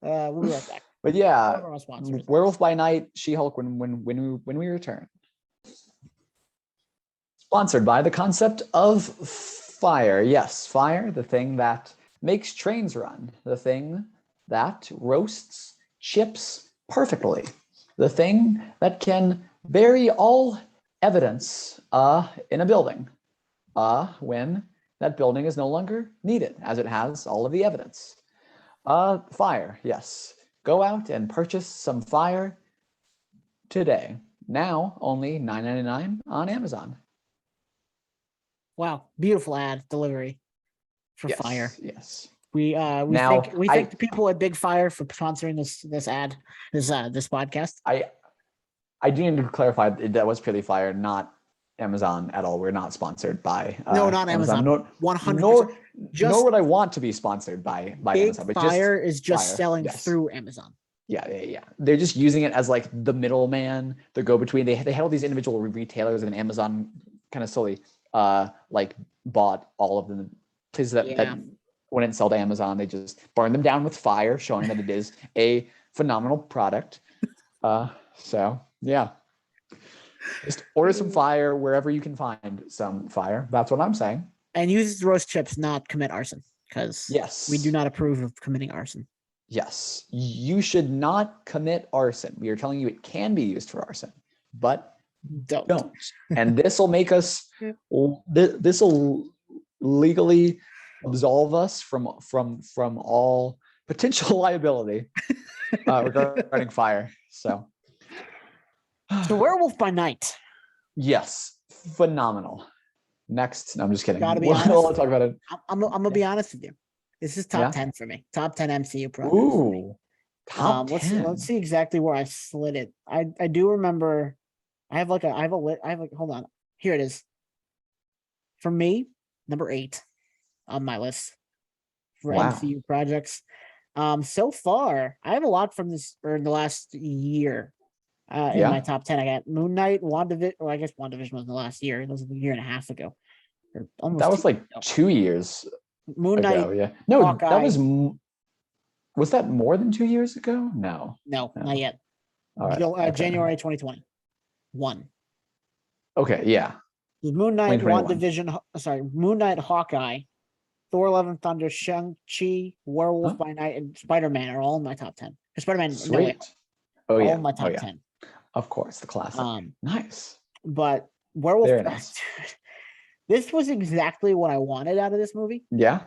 We'll be right back. But yeah, Werewolf by Night, She-Hulk when we return. Sponsored by the concept of fire. Yes, fire, the thing that makes trains run, the thing that roasts chips perfectly, the thing that can bury all evidence in a building when that building is no longer needed, as it has all of the evidence. Fire, yes. Go out and purchase some fire today. Now only $9.99 on Amazon. Wow, beautiful ad delivery for fire. Yes. We thank the people at Big Fire for sponsoring this podcast. I do need to clarify that was purely Fire, not Amazon at all. We're not sponsored by no, not Amazon. 100%. Nor would I want to be sponsored by Amazon. But Fire is just selling through Amazon. Yeah. They're just using it as like the middleman, the go-between. They had all these individual retailers, and Amazon kind of slowly bought all of the places that wouldn't sell to Amazon. They just burned them down with fire, showing that it is a phenomenal product. So yeah, just order some fire wherever you can find some fire. That's what I'm saying. And use roast chips, not commit arson, because we do not approve of committing arson. Yes, you should not commit arson. We are telling you it can be used for arson, but don't. And this will make us. This will legally absolve us from all potential liability regarding fire. So, So Werewolf by Night. Yes, phenomenal. Next, no, I'm just kidding. Gotta be We'll honest. talk about it. I'm gonna be honest with you. This is top Yeah? 10 for me. Top 10 MCU projects. For me. Ooh, top 10. Let's see exactly where I slid it. I do remember. I have like hold on. Here it is. For me, number 8 on my list for Wow. MCU projects. So far, I have a lot from this or in the last year. In Yeah. my top 10, I got Moon Knight, WandaVision. Or I guess WandaVision was in the last year. It was a year and a half ago. Or almost That was 2 like years ago. 2 years Moon Knight. ago. Yeah. No, Hawkeye. that was that more than 2 years ago? No. No, not yet. All right. Okay. January 2020. Okay. Yeah. Moon Knight, 2021. WandaVision. Moon Knight, Hawkeye, Thor: Love and Thunder, Shang-Chi, Werewolf by Night, and Spider-Man are all in my top 10. Spider-Man, no, Sweet. all Oh yeah. in my top oh, yeah. 10. Of course, the classic. Nice. But Werewolf, Very nice. this was exactly what I wanted out of this movie. Yeah.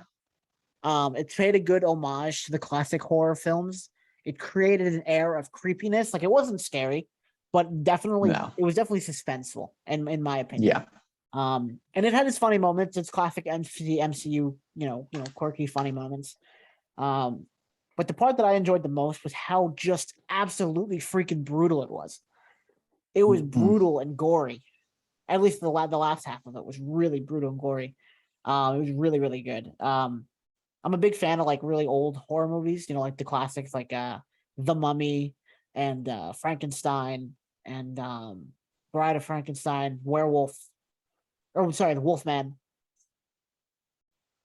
It paid a good homage to the classic horror films. It created an air of creepiness. Like, it wasn't scary, but definitely it was definitely suspenseful, in my opinion. Yeah. And it had its funny moments. It's classic MCU, quirky, funny moments. But the part that I enjoyed the most was how just absolutely freaking brutal it was. It was brutal and gory. At least the last half of it was really brutal and gory. It was really, really good. I'm a big fan of like really old horror movies, like the classics like The Mummy and Frankenstein and Bride of Frankenstein, Werewolf, the Wolfman,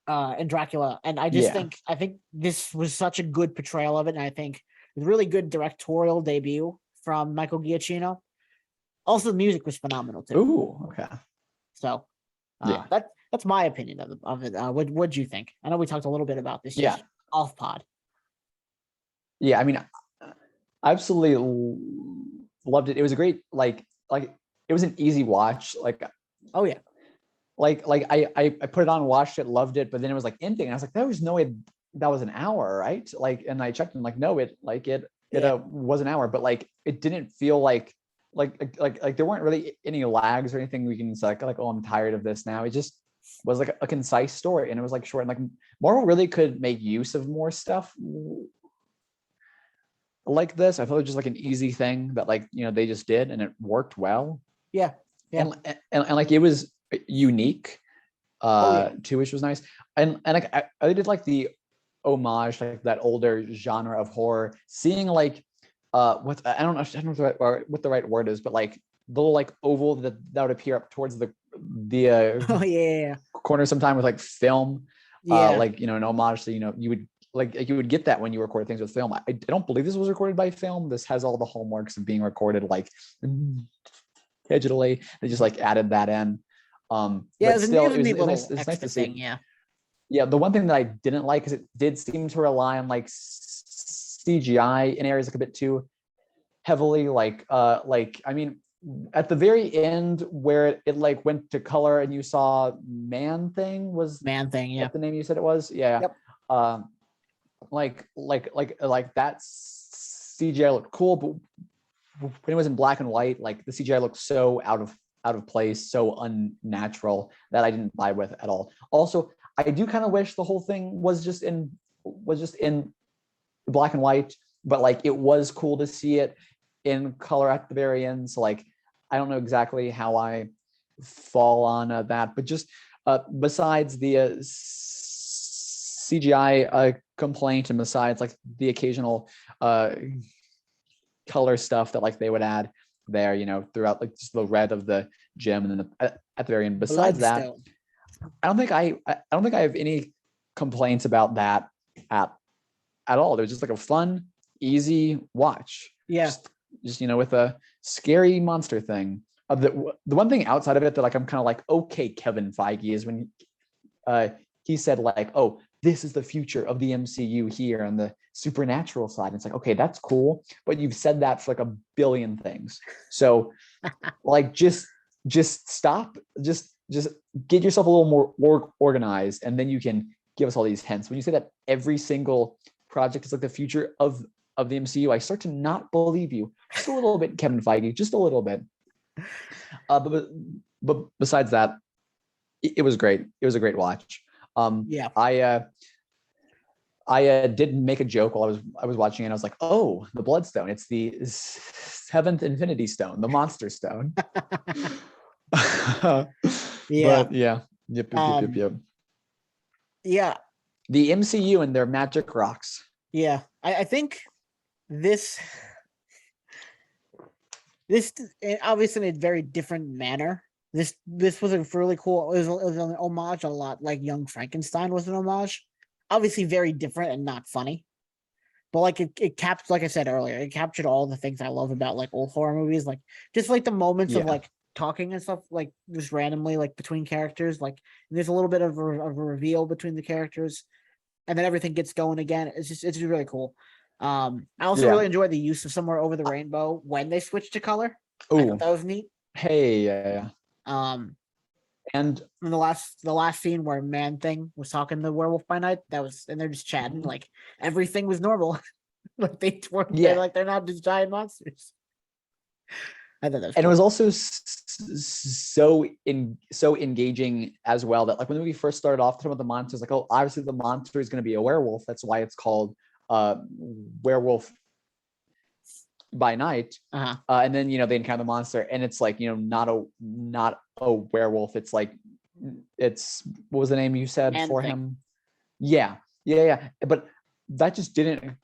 and Dracula. And I just I think this was such a good portrayal of it, and I think a really good directorial debut from Michael Giacchino. Also, the music was phenomenal too. Ooh, okay. So that's my opinion of it. What'd you think? I know we talked a little bit about this just off pod. Yeah, I mean, I absolutely loved it. It was a great like it was an easy watch. Like, oh yeah. Like I put it on, watched it, loved it, but then it was like ending, and I was like, there was no way that was an hour, right? Like, and I checked and like, no, it was an hour, but like it didn't feel like there weren't really any lags or anything we can say like, oh, I'm tired of this now. It just was like a concise story, and it was like short, and like Marvel really could make use of more stuff like this. I thought it was just like an easy thing that like, they just did, and it worked well. Yeah. And like it was unique too, which was nice. And like I did like the homage, like that older genre of horror, seeing like what I don't know what the right word is, but like the little like oval that would appear up towards the corner sometime with like film, like an homage to you would get that when you recorded things with film. I don't believe this was recorded by film. This has all the hallmarks of being recorded like digitally. They just like added that in. But still, it's nice to see. Yeah. The one thing that I didn't like is it did seem to rely on like CGI in areas like a bit too heavily. I mean, at the very end where it like went to color and you saw ManThing was ManThing, yeah, the name you said it was, yeah. Yep. Like that CGI looked cool, but when it was in black and white, like the CGI looked so out of place, so unnatural that I didn't vibe with at all. Also, I do kind of wish the whole thing was just in black and white, but like it was cool to see it in color at the very end. So like I don't know exactly how I fall on that, but just besides the CGI complaint, and besides like the occasional color stuff that like they would add there, throughout like just the red of the gym, and then at the very end. Besides that, I don't think I have any complaints about that at all. It was just like a fun, easy watch. Yeah. Just with a scary monster thing. The one thing outside of it that like I'm kind of like, okay, Kevin Feige, is when he said like, oh, this is the future of the MCU here on the supernatural side. And it's like, okay, that's cool, but you've said that for like a billion things. So like just stop, just get yourself a little more organized, and then you can give us all these hints. When you say that every single project is like the future of of the MCU, I start to not believe you just a little bit, Kevin Feige, just a little bit. But besides that, it was great. It was a great watch. I did make a joke while I was watching it. I was like, "Oh, the Bloodstone! It's the seventh Infinity Stone, the Monster Stone." Yeah. But yeah, yep. Yeah. The MCU and their magic rocks. Yeah, I think this obviously in a very different manner. This was a really cool. It was an homage, a lot like Young Frankenstein was an homage. Obviously, very different and not funny, but like it captured, like I said earlier, it captured all the things I love about like old horror movies, like just like the moments of like talking and stuff, like just randomly like between characters, like there's a little bit of a reveal between the characters, and then everything gets going again. It's really cool. I also really enjoyed the use of Somewhere Over the Rainbow when they switched to color. I thought that was neat. Hey, yeah. And in the last scene where ManThing was talking to Werewolf by Night, and they're just chatting, like everything was normal. Like they're like they're not just giant monsters. I thought that was cool. And it was also so engaging as well, that like when we first started off talking about the monsters, like, oh, obviously the monster is going to be a werewolf. That's why it's called Werewolf by Night. And then they encounter the monster, and it's like not a werewolf. It's like what was the name you said for him? Yeah. But that just didn't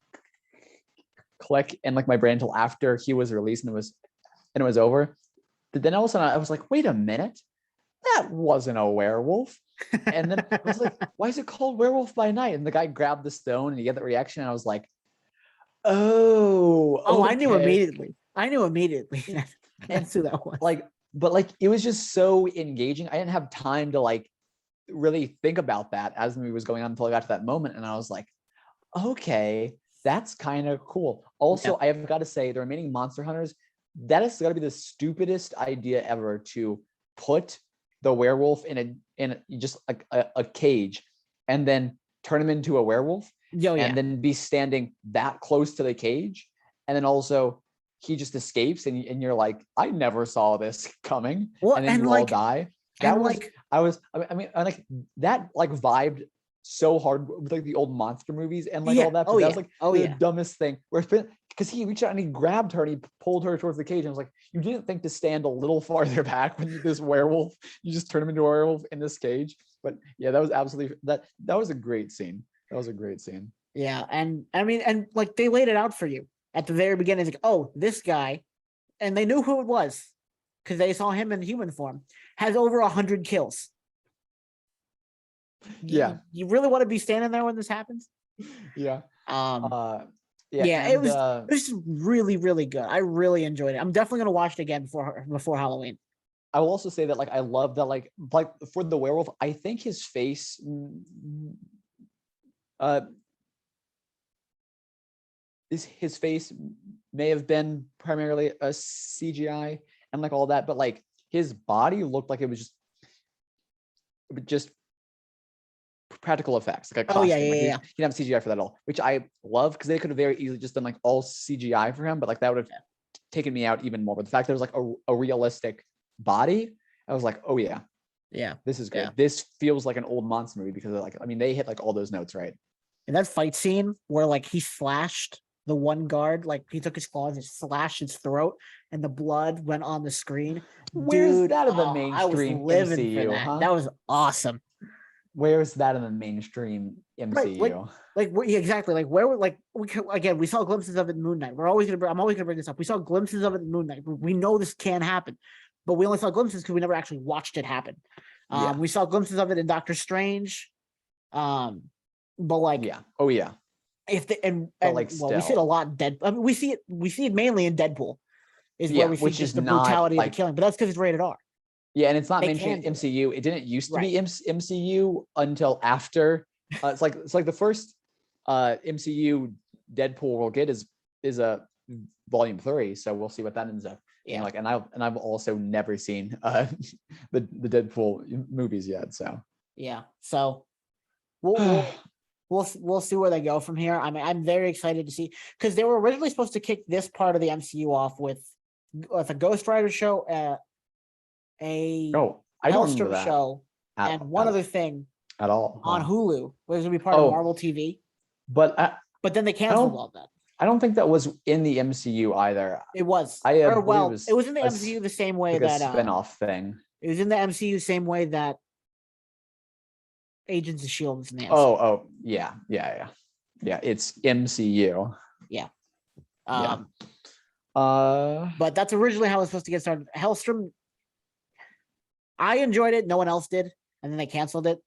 click in like my brain until after he was released and it was over. But then all of a sudden I was like, wait a minute, that wasn't a werewolf. And then I was like, why is it called Werewolf by Night? And the guy grabbed the stone and you get that reaction. And I was like, oh, okay. I knew immediately. That's who that was. But it was just so engaging. I didn't have time to like really think about that as the movie was going on until I got to that moment. And I was like, okay, that's kind of cool. Also, I have got to say, the remaining monster hunters, that has got to be the stupidest idea ever, to put the werewolf in just a cage and then turn him into a werewolf and then be standing that close to the cage. And then also he just escapes and you're like, I never saw this coming. And then you all die. That was, I mean, like that like vibed so hard with like the old monster movies and like all that. That was like the dumbest thing. Because he reached out and he grabbed her and he pulled her towards the cage. And I was like, you didn't think to stand a little farther back when this werewolf, you just turn him into a werewolf in this cage. But yeah, that was absolutely that was a great scene. That was a great scene. Yeah, and I mean, and like they laid it out for you at the very beginning. It's like, oh, this guy, and they knew who it was because they saw him in human form, has over 100 kills. You really want to be standing there when this happens? Yeah. It was really, really good. I really enjoyed it. I'm definitely gonna watch it again before Halloween. I will also say that like I love that like for the werewolf, I think his face his face may have been primarily a CGI and like all that, but like his body looked like it was just practical effects, like a costume. He didn't have CGI for that at all, which I love, because they could have very easily just done like all CGI for him, but like that would have taken me out even more. But the fact that it was like a realistic body, I was like, oh yeah, this is good. Yeah. This feels like an old monster movie because like, I mean, they hit like all those notes right. And that fight scene where like he slashed the one guard, like he took his claws and slashed his throat, and the blood went on the screen. Where's that in the mainstream MCU? Huh? That was awesome. Where's that in the mainstream MCU? Exactly. Like where, like we saw glimpses of it in Moon Knight. I'm always gonna bring this up. We saw glimpses of it in Moon Knight. We know this can happen, but we only saw glimpses because we never actually watched it happen. We saw glimpses of it in Doctor Strange. But like, if we see it a lot in Deadpool. I mean, we see it mainly in Deadpool, is where we see just the brutality of the killing. But that's because it's rated R. Yeah, and it's not mentioned in MCU. It didn't used to be MCU until after. It's like the first MCU Deadpool we'll get is a volume 3. So we'll see what that ends up. Yeah, like and I've also never seen the Deadpool movies yet. So yeah, so we'll we'll see where they go from here. I mean, I'm very excited to see because they were originally supposed to kick this part of the MCU off with a Ghost Rider show, a I don't remember Hellstrom that show, and one other thing at all on Hulu, which will be part of Marvel TV. But then they canceled all that. I don't think that was in the MCU either. It was. It was in the MCU the same way that a spinoff thing. It was in the MCU same way that Agents of S.H.I.E.L.D. was in the MCU. Oh, yeah. It's MCU. Yeah. But that's originally how it was supposed to get started. Hellstrom, I enjoyed it. No one else did, and then they canceled it.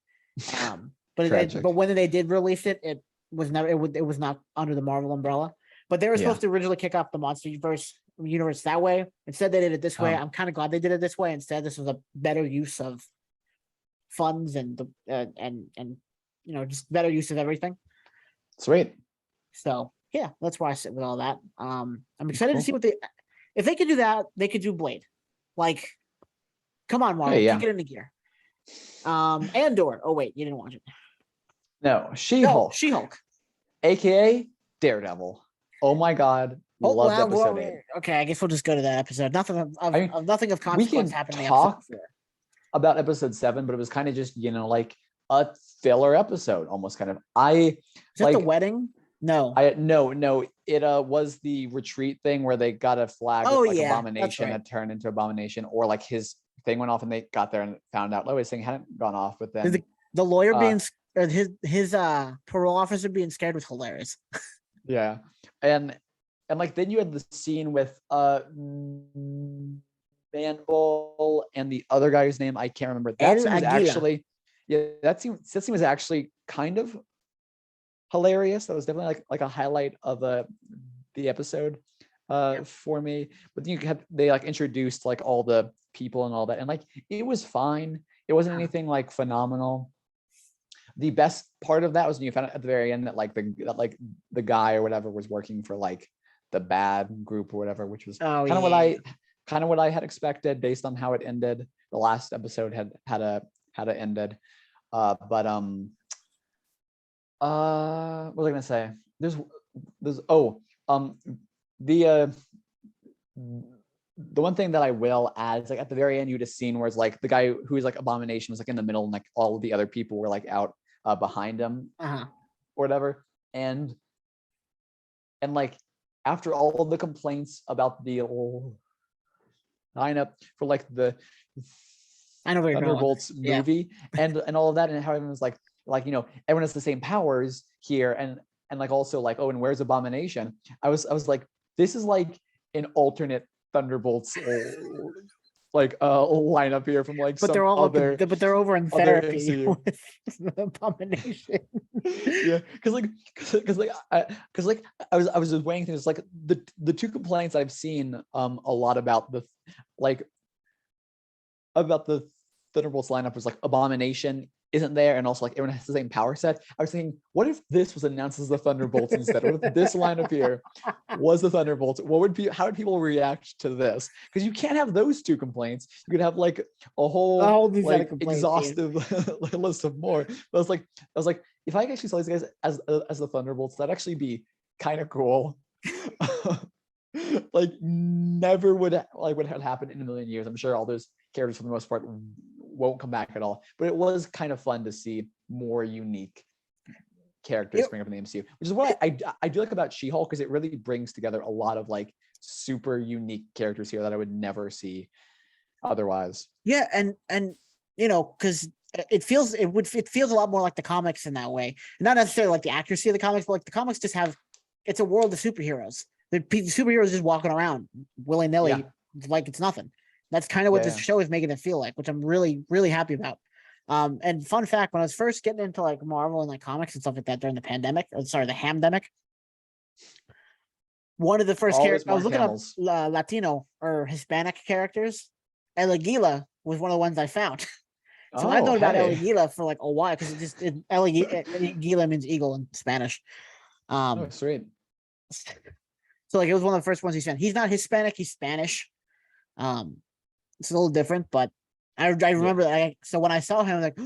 But when they did release it, it was never. It was not under the Marvel umbrella. But they were supposed to originally kick off the Monsterverse universe that way. Instead, they did it this way. I'm kind of glad they did it this way. Instead, this was a better use of funds and just better use of everything. Sweet. So yeah, that's where I sit with all that. I'm excited to see if they could do that, they could do Blade. Like, come on, Marvel, kick it into gear. Andor. Oh wait, you didn't watch it. No, She-Hulk. She-Hulk. AKA Daredevil. Oh my God. Loved episode 8. Okay, I guess we'll just go to that episode. Nothing of consequence happened in the talk episode 4. About episode 7, but it was kind of just, like a filler episode, almost kind of. Is that the wedding? No. No. It was the retreat thing where they got a flag with Abomination that turned into Abomination, or like his thing went off and they got there and found out his thing hadn't gone off. But then the lawyer his parole officer being scared was hilarious. Yeah. And like then you had the scene with Manbull and the other guy's name I can't remember. That scene was actually that scene was actually kind of hilarious. That was definitely like a highlight of the episode for me. But then they introduced like all the people and all that, and like it was fine. It wasn't anything like phenomenal. The best part of that was when you found out at the very end that the guy or whatever was working for like the bad group or whatever, which was kind of what I had expected based on how it ended. The last episode had ended. What was I gonna say? There's the one thing that I will add is like at the very end you had a scene where it's like the guy who is like Abomination was like in the middle and like all of the other people were like out behind him or whatever, and like after all of the complaints about the lineup for like the Thunderbolts movie and all of that, and how everyone's like everyone has the same powers here, and like also like and where's Abomination? I was like, this is like an alternate Thunderbolts lineup here from like but they're all but they're over in therapy with Abomination. Yeah, because I was just weighing things like the two complaints I've seen a lot about the Thunderbolts lineup was like Abomination isn't there, and also like everyone has the same power set. I was thinking, what if this was announced as the Thunderbolts instead? What if this lineup here was the Thunderbolts? How would people react to this? Because you can't have those two complaints. You could have like a whole like exhaustive list of more. But I was like, if I actually saw these guys as the Thunderbolts, that'd actually be kind of cool. Like never would have happened in a million years. I'm sure all those characters for the most part won't come back at all, but it was kind of fun to see more unique characters spring up in the MCU, which is what I do like about She-Hulk, because it really brings together a lot of like super unique characters here that I would never see otherwise. Yeah, and because it feels a lot more like the comics in that way, not necessarily like the accuracy of the comics, but like the comics just have, it's a world of superheroes. The superheroes just walking around willy-nilly like it's nothing. That's kind of what this show is making it feel like, which I'm really, really happy about. And fun fact, when I was first getting into like Marvel and like comics and stuff like that during the the hamdemic, one of the first characters I was looking up Latino or Hispanic characters. El Aguila was one of the ones I found. So I've known about El Aguila for like a while, because El Aguila means eagle in Spanish. Sweet. So like it was one of the first ones he sent. He's not Hispanic, he's Spanish. It's a little different, but I remember that. So when I saw him, I was like,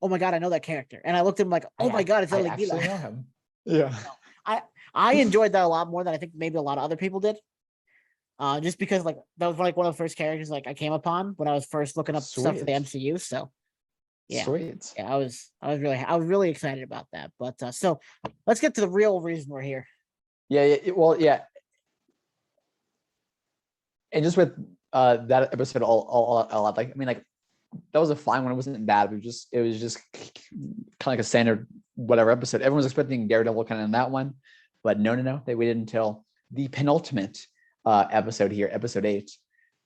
oh my god, I know that character, and I looked at him like, oh my god, it's I Ellie actually Gila. know him. Yeah. I enjoyed that a lot more than I think maybe a lot of other people did. Just because like that was like one of the first characters like I came upon when I was first looking up stuff for the Sweet. MCU. So yeah, Sweet. yeah, I was really excited about that. But so let's get to the real reason we're here. Yeah. Well, yeah. And just with that episode, all like, I mean, like, that was a fine one. It wasn't bad. It was just kind of like a standard whatever episode. Everyone was expecting Daredevil kind of in that one, but no. They waited until the penultimate episode here, episode 8,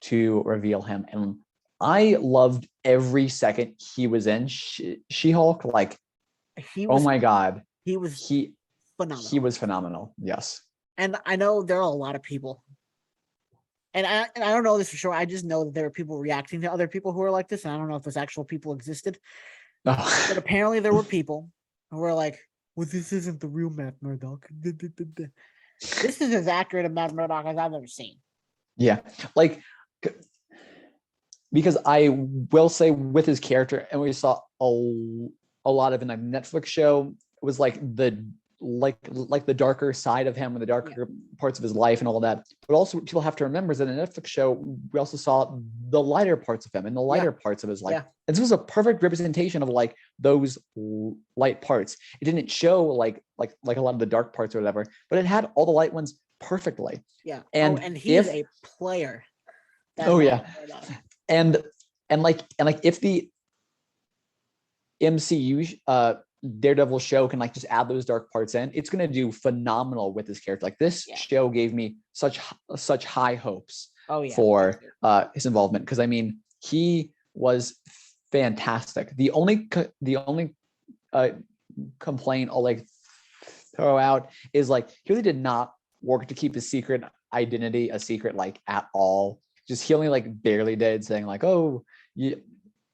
to reveal him. And I loved every second he was in She-Hulk. Like, oh my god, he was phenomenal. He was phenomenal. Yes. And I know there are a lot of people. And I don't know this for sure. I just know that there are people reacting to other people who are like this. And I don't know if those actual people existed. Oh. But apparently there were people who were like, well, this isn't the real Matt Murdock. This is as accurate a Matt Murdock as I've ever seen. Yeah. Like, because I will say with his character, and we saw a lot of in a Netflix show, it was like the darker side of him and the darker parts of his life and all that. But also people have to remember is that in a Netflix show, we also saw the lighter parts of him and the lighter parts of his life. Yeah. And this was a perfect representation of like those light parts. It didn't show like a lot of the dark parts or whatever, but it had all the light ones perfectly. Yeah. And he is a player. And if the MCU Daredevil show can like just add those dark parts in, it's going to do phenomenal with this character. Like this show gave me such high hopes for his involvement, because I mean he was fantastic. The only complaint I'll like throw out is like he really did not work to keep his secret identity a secret like at all. Just he only like barely did, saying like, oh, you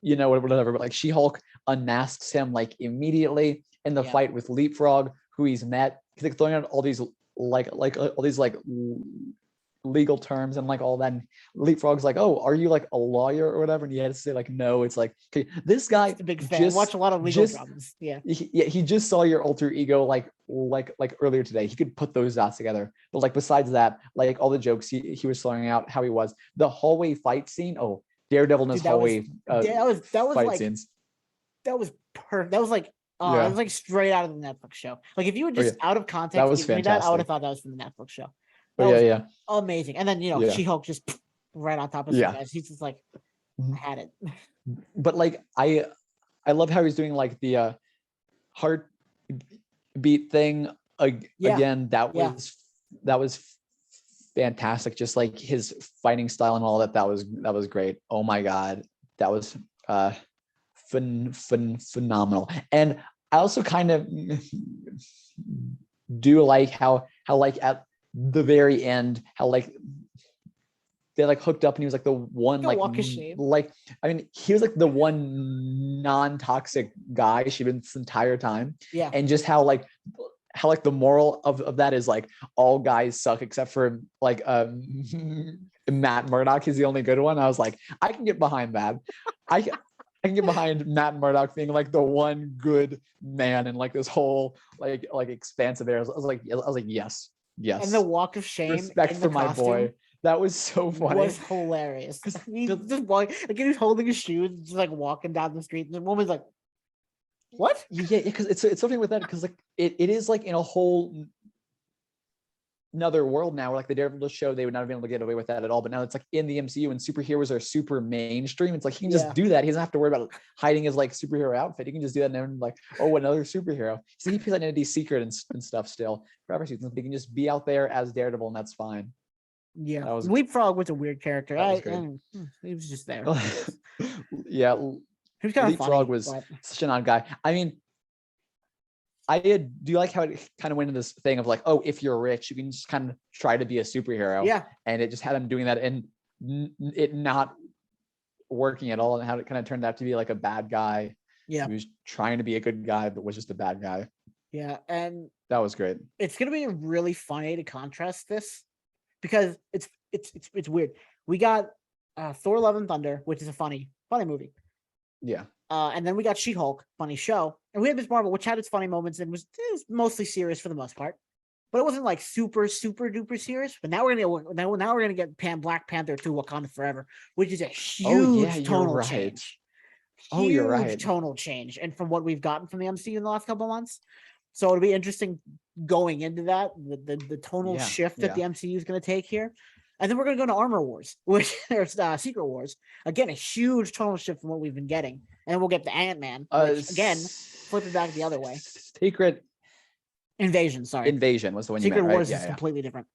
know, whatever. But like She-Hulk unmasks him like immediately in the fight with Leapfrog, who he's met. He's like throwing out all these all these legal terms and like all that. And Leapfrog's like, oh, are you like a lawyer or whatever? And he had to say like, no. It's like, okay, this guy a big fan. Watch a lot of legal dramas. Yeah. He just saw your alter ego like earlier today. He could put those dots together. But like besides that, like all the jokes he was throwing out, how he was, the hallway fight scene. Oh, Daredevil in his hallway that was fight like scenes. That was perfect. That was like it was like straight out of the Netflix show. Like if you would just out of context that was fantastic. I would have thought that was from the Netflix show. Amazing. And then She-Hulk just right on top of some guys. He's just like, I had it. But like I love how he's doing like the heartbeat thing again. That was fantastic. Just like his fighting style and all that. That was great. Oh my god, that was phenomenal. And I also kind of do like how like at the very end, how like they like hooked up and he was like the one like walk of shame. Like I mean he was like the one non-toxic guy she'd been this entire time. Yeah. And just how the moral of that is like all guys suck except for like Matt Murdock. He's the only good one. I was like, I can get behind that. I can get behind Matt Murdock being like the one good man in like this whole like expansive area. I was like yes. And the walk of shame. Respect for my boy. That was so funny. It was hilarious. He's just walking, like he was holding his shoes, just like walking down the street, and the woman's like, "What?" Yeah, because it's something with that, because like it is like in a whole another world now where like the Daredevil show, they would not have been able to get away with that at all. But now it's like in the MCU and superheroes are super mainstream. It's like he can just do that. He doesn't have to worry about hiding his like superhero outfit. He can just do that and then like, oh, another superhero. So he keeps identity secret and stuff still forever. He can just be out there as Daredevil and that's fine. Yeah, Leapfrog was a weird character. He was just there. Yeah, he was kind of Leapfrog funny, was such an odd guy. I mean, do you like how it kind of went into this thing of like, oh, if you're rich, you can just kind of try to be a superhero. Yeah. And it just had him doing that and it not working at all, and how it kind of turned out to be like a bad guy. Yeah. He was trying to be a good guy, but was just a bad guy. Yeah. And that was great. It's going to be really funny to contrast this because it's weird. We got Thor: Love and Thunder, which is a funny movie. Yeah. And then we got She-Hulk, funny show, and we had Miss Marvel, which had its funny moments and was mostly serious for the most part, but it wasn't like super duper serious. But now we're gonna get Black Panther 2: Wakanda Forever, which is a huge tonal change. Oh, you're right. Tonal change, and from what we've gotten from the MCU in the last couple of months, so it'll be interesting going into that the tonal shift that the MCU is going to take here. And then we're going to go to Armor Wars, which there's Secret Wars. Again, a huge tonal shift from what we've been getting. And we'll get the Ant-Man, which, again, flip it back the other way. Secret Invasion, sorry. Invasion was the one you Secret meant, Wars right? is completely different.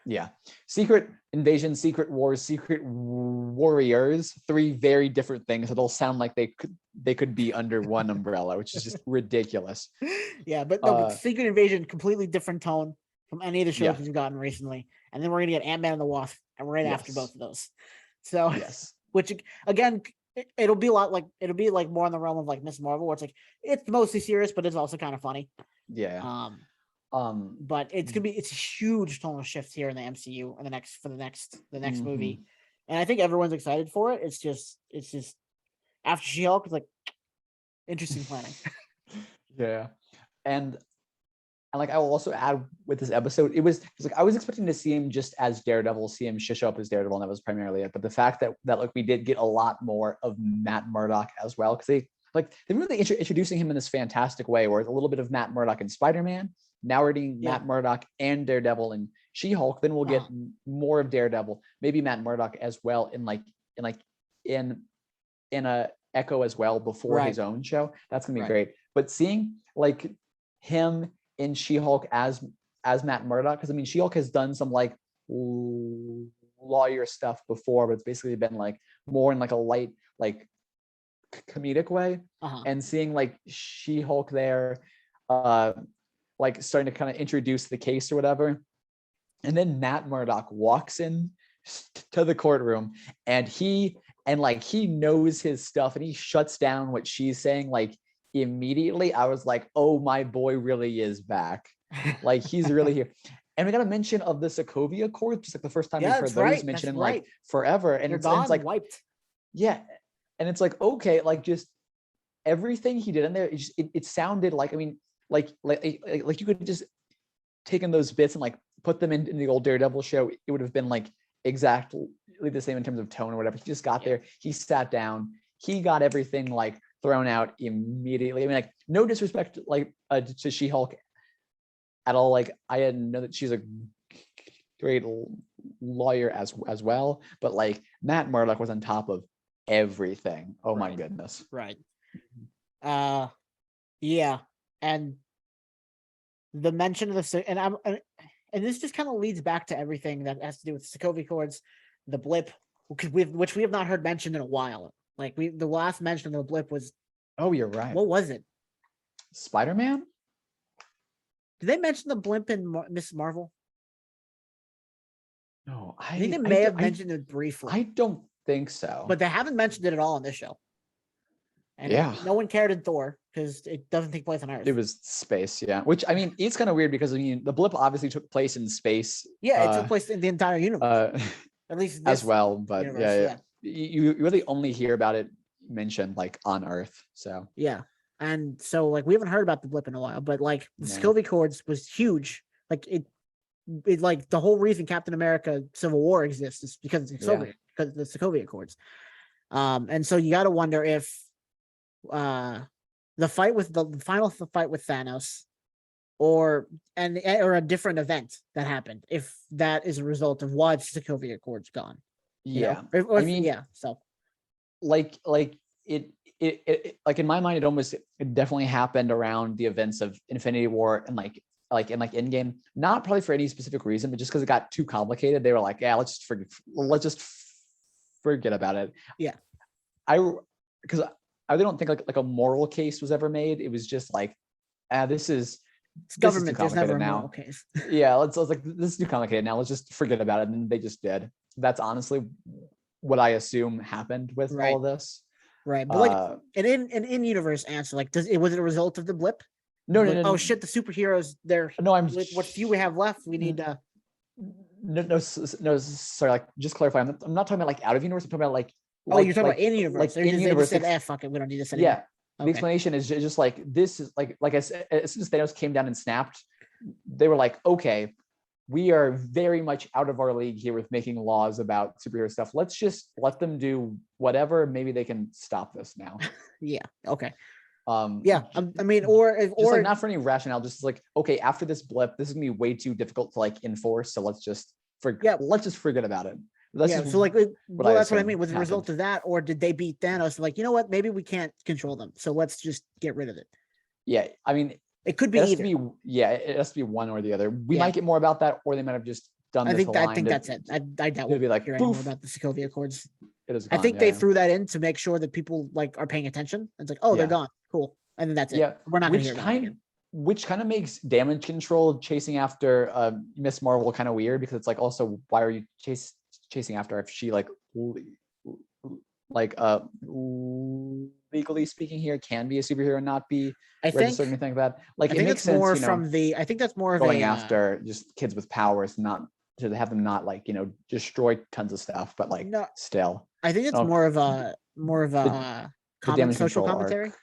Yeah. Secret Invasion, Secret Wars, Secret Warriors, 3 very different things. It'll sound like they could be under one umbrella, which is just ridiculous. Yeah, but Secret Invasion, completely different tone from any of the shows we've gotten recently. And then we're going to get Ant-Man and the Wasp right after both of those. So, which again, it'll be like more in the realm of like Miss Marvel, where it's like it's mostly serious, but it's also kind of funny. Yeah. But it's a huge tonal shift here in the MCU and the next movie, and I think everyone's excited for it. It's just after She-Hulk, it's like interesting planning. Yeah, and like I will also add with this episode, it was like I was expecting to see him just as Daredevil, see him show up as Daredevil, and that was primarily it. But the fact that like we did get a lot more of Matt Murdock as well, because they're really introducing him in this fantastic way, where it's a little bit of Matt Murdock and Spider-Man. Now we're getting Matt Murdock and Daredevil and She-Hulk. Then we'll get more of Daredevil, maybe Matt Murdock as well in a Echo as well before his own show. That's gonna be great. But seeing like him in She-Hulk as Matt Murdock, because I mean She-Hulk has done some like lawyer stuff before, but it's basically been like more in like a light like comedic way. And seeing like She-Hulk there, like starting to kind of introduce the case or whatever, and then Matt Murdock walks in to the courtroom and he knows his stuff and he shuts down what she's saying like immediately. I was like, oh, my boy really is back. Like he's really here. And we got a mention of the Sokovia Accords, just like the first time we've heard those mentioned in like forever. And it's like wiped. Yeah. And it's like, okay, like just everything he did in there, it sounded like, I mean, like you could just taken those bits and like put them in the old Daredevil show. It would have been like exactly the same in terms of tone or whatever. He just got there, he sat down, he got everything like thrown out immediately. I mean, like no disrespect like to She-Hulk at all. Like I didn't know that she's a great lawyer as well, but like Matt Murdock was on top of everything. Oh my goodness. Right. Yeah. And the mention of and this just kind of leads back to everything that has to do with the Sokovia Accords, the blip, which we have not heard mentioned in a while. Like the last mention of the blip was, oh, you're right. What was it? Spider-Man? Did they mention the blimp in Miss Marvel? No, I think they may have mentioned it briefly. I don't think so. But they haven't mentioned it at all on this show. And no one cared in Thor because it doesn't take place on Earth. It was space, which I mean, it's kind of weird because I mean, the blip obviously took place in space. Yeah, it took place in the entire universe, at least as well. But universe, you really only hear about it mentioned like on Earth. So and so like we haven't heard about the blip in a while, but like the Sokovia Accords was huge. Like it like the whole reason Captain America Civil War exists is because of the Sokovia Accords. And so you got to wonder if the final fight with Thanos or a different event that happened, if that is a result of why the Sokovia Accords gone. I mean, so like it like in my mind it definitely happened around the events of Infinity War and like in Endgame, not probably for any specific reason, but just because it got too complicated. They were like, let's just forget about it. Because I really don't think like a moral case was ever made. It was just like, it's government. There's never a moral case. Let's like, this is too complicated now. Let's just forget about it. And they just did. That's honestly what I assume happened with all of this. Right. But like in universe answer, like was it a result of the blip? No. Oh shit, the superheroes, they're what few we have left, we need to no, sorry, like just clarify. I'm not talking about like out of universe, I'm talking about like Oh, you're talking about in universe. Like in they universe, just said, like, fuck it, we don't need this anymore. yeah. The explanation is just like, this is like I said, as soon as Thanos came down and snapped, they were like, okay, we are very much out of our league here with making laws about superhero stuff. Let's just let them do whatever. Maybe they can stop this now. Yeah. Okay. Yeah. I mean, or like not for any rationale, just like, okay, after this blip, this is gonna be way too difficult to like enforce. So let's just forget about it. So like, that's what I mean. Was the happened. result of that, or did they beat Thanos? Like, you know what? Maybe we can't control them, so let's just get rid of it. Yeah, I mean, it could be either. It has to be one or the other. We might get more about that, or they might have just done. I think that's it. I doubt we'll be like, hear more about the Sokovia Accords. It is. I think they threw that in to make sure that people like are paying attention. It's like, oh, they're gone. Cool, and then that's it. Yeah, we're not going to hear about it. Which kind of makes damage control chasing after Miss Marvel kind of weird, because it's like, also, why are you chasing after her if she legally speaking here can be a superhero and not be registered or anything like that. Like, it makes sense. I think that's more of going after just kids with powers, not to have them not like, destroy tons of stuff, but like still. I think it's more of a common social commentary. Arc.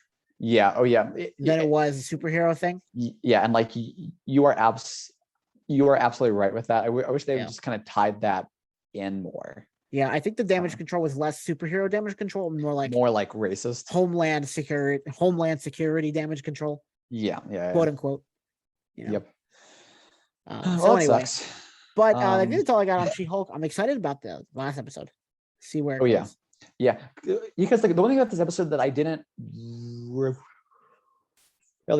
Yeah. Oh yeah. Than it was a superhero thing. Yeah, and like you are absolutely right with that. I wish they just kind of tied that in more. Yeah, I think the damage control was less superhero damage control, more like racist homeland security damage control. Yeah, quote unquote. Yep. So anyway, sucks. But that's all I got on She-Hulk. I'm excited about the last episode. See where it goes. Yeah, because like the one thing about this episode that I didn't really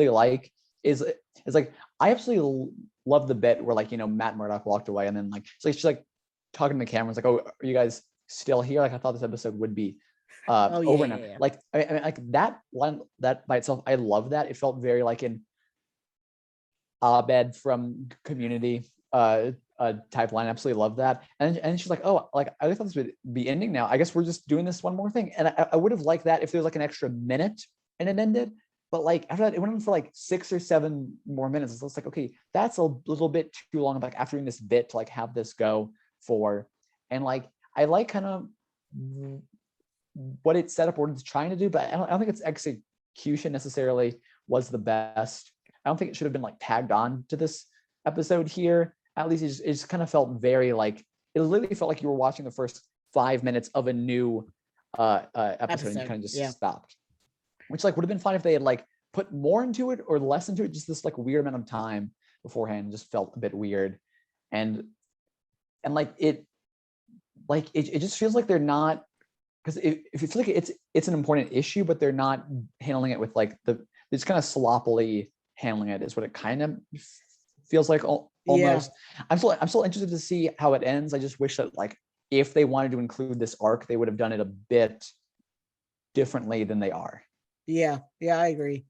like is like, I absolutely love the bit where, like, Matt Murdock walked away, and then like she's like talking to the camera. It's like, oh, are you guys still here? Like, I thought this episode would be over now. Yeah. Like, I mean, like that line, that by itself, I love that. It felt very like an Abed from Community type line. Absolutely love that. And she's like, oh, like, I thought this would be ending now. I guess we're just doing this one more thing. And I would have liked that if there was like an extra minute and it ended. But like after that, it went on for like 6 or 7 more minutes. So it's like, okay, that's a little bit too long. Like, after doing this bit to like have this go for, and like, I like kind of what it set up, what it's trying to do, but I don't think its execution necessarily was the best. I don't think it should have been like tagged on to this episode here. At least it just kind of felt very like, it literally felt like you were watching the first 5 minutes of a new episode and you kind of just stopped. Which like would have been fine if they had like put more into it or less into it, just this like weird amount of time beforehand. Just felt a bit weird. And like it just feels like they're not, because if you feel like it's an important issue, but they're not handling it with like it's kind of sloppily handling it is what it kind of feels like almost. Yeah. I'm still interested to see how it ends. I just wish that like if they wanted to include this arc, they would have done it a bit differently than they are. Yeah, I agree.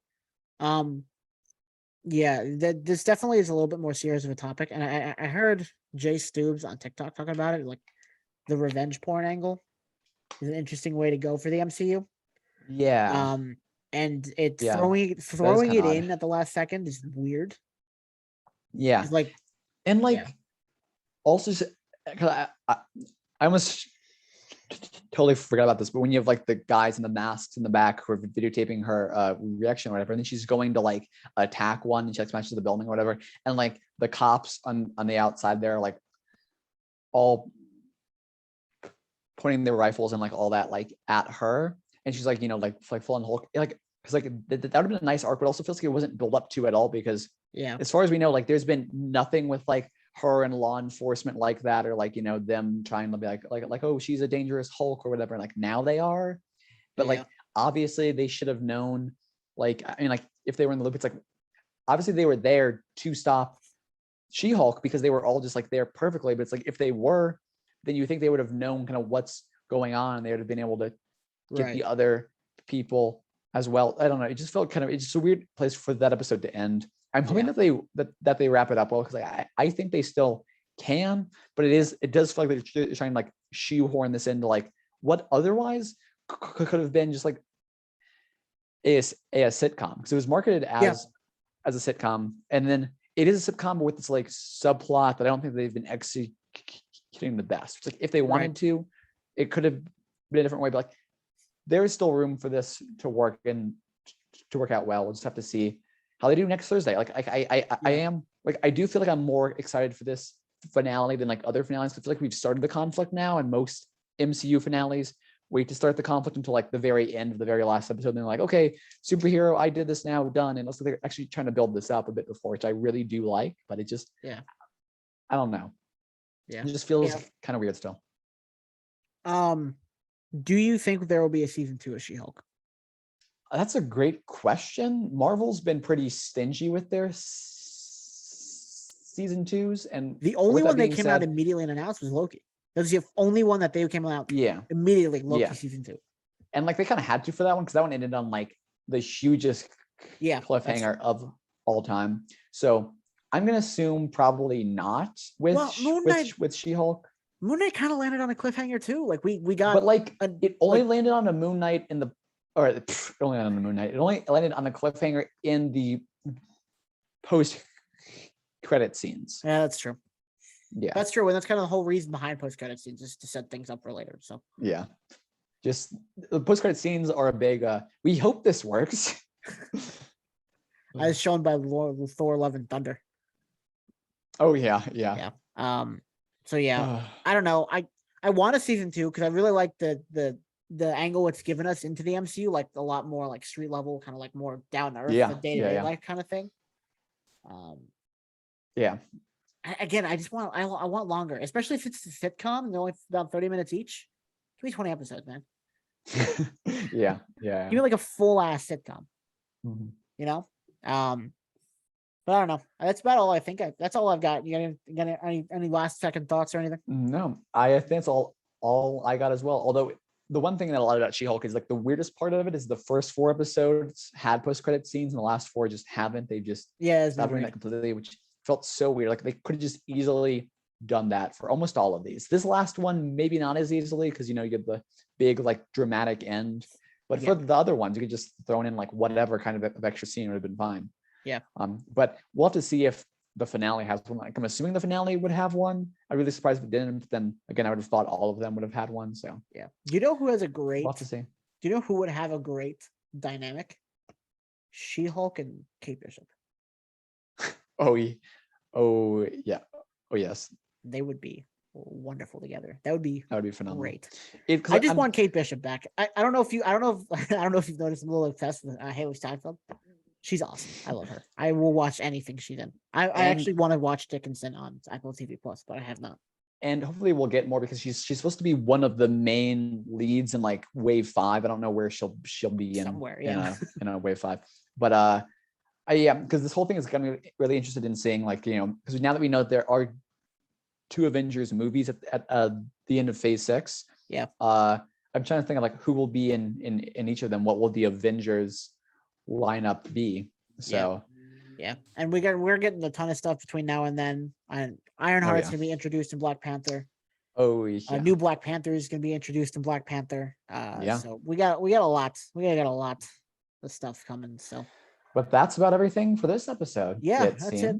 This definitely is a little bit more serious of a topic, and I heard Jay Stoobs on TikTok talking about it, like the revenge porn angle is an interesting way to go for the MCU. Yeah. And throwing it in at the last second is weird. Yeah. It's like, and like also, because I almost totally forgot about this, but when you have like the guys in the masks in the back who are videotaping her reaction or whatever, and then she's going to like attack one and she like smashes the building or whatever, and like the cops on the outside there are like all pointing their rifles and like all that like at her, and she's like, like full on Hulk, like, because like that would have been a nice arc, but also feels like it wasn't built up to at all, because as far as we know, like there's been nothing with like her and law enforcement like that, or like them trying to be like oh, she's a dangerous Hulk or whatever, and like now they are, but like obviously they should have known, like, I mean, like if they were in the loop, it's like obviously they were there to stop She-Hulk because they were all just like there perfectly, but it's like if they were, then you think they would have known kind of what's going on, and they would have been able to get the other people as well. I don't know, it just felt kind of, it's just a weird place for that episode to end. I'm hoping that they wrap it up well, because like I think they still can, but it does feel like they're trying to like shoehorn this into like what otherwise could have been just like a sitcom, because it was marketed as a sitcom, and then it is a sitcom with this like subplot that I don't think they've been executing the best. It's like if they wanted to, it could have in a different way. But like, there is still room for this to work and to work out well. We'll just have to see how they do next Thursday. Like I am like, I do feel like I'm more excited for this finale than like other finales. I feel like we've started the conflict now, and most MCU finales wait to start the conflict until like the very end of the very last episode. And they're like, okay, superhero, I did this now, done. And also they're actually trying to build this up a bit before, which I really do like, but it just, I don't know. Yeah. It just feels kind of weird still. Do you think there will be a season 2 of She-Hulk? That's a great question. Marvel's been pretty stingy with their season 2s. And the only one they came out immediately and announced was Loki. That was the only one that they came out immediately, Loki season 2. And like they kind of had to for that one, because that one ended on like the hugest cliffhanger of all time. So I'm gonna assume probably not with She-Hulk. Moon Knight kind of landed on a cliffhanger too. Like we got, but like it only landed on a Moon Knight in the, or only on the Moon Knight. It only landed on a cliffhanger in the post-credit scenes. Yeah, that's true. Yeah, that's true, and that's kind of the whole reason behind post-credit scenes, is to set things up for later. So yeah, just the post-credit scenes are a big. We hope this works, as shown by Thor: Love and Thunder. Oh yeah. So yeah, I don't know. I want a season 2 because I really like the angle it's given us into the MCU, like a lot more like street level, kind of like more down to earth, the day-to-day life kind of thing. Again, I want longer, especially if it's a sitcom and they're only about 30 minutes each. Give me 20 episodes, man. Yeah. Give me like a full ass sitcom. Mm-hmm. You know? But I don't know. That's about all I think. That's all I've got. You got any last second thoughts or anything? No, I think that's all I got as well. Although the one thing that I love about She-Hulk is like the weirdest part of it is the first 4 episodes had post-credit scenes and the last 4 just haven't. They just stopped doing that completely, which felt so weird. Like they could have just easily done that for almost all of these. This last one, maybe not as easily, because you get the big like dramatic end. But for the other ones, you could just throw in like whatever kind of extra scene would have been fine. Yeah. But we'll have to see if the finale has one. Like I'm assuming the finale would have one. I'm really surprised if it didn't. But then again, I would have thought all of them would have had one. So yeah. Do you know who has a great? We'll have to see. Do you know who would have a great dynamic? She-Hulk and Kate Bishop. Oh yeah. Oh yes. They would be wonderful together. That would be phenomenal. Great. I just want Kate Bishop back. I don't know if you've noticed, I'm a little obsessed with Haley Steinfeld. She's awesome. I love her. I will watch anything she's in. I actually want to watch Dickinson on Apple TV Plus, but I have not. And hopefully we'll get more, because she's supposed to be one of the main leads in like Wave 5. I don't know where she'll be in somewhere, in a Wave 5. But because this whole thing is going to be really interested in seeing, like, because now that we know that there are 2 Avengers movies at the end of Phase 6. Yeah. I'm trying to think of like who will be in each of them. What will the Avengers lineup be? So yeah. And we're getting a ton of stuff between now and then. And Ironheart's gonna be introduced in Black Panther. New Black Panther is gonna be introduced in Black Panther. So we got a lot. We got a lot of stuff coming. So but that's about everything for this episode. Yeah, that's it.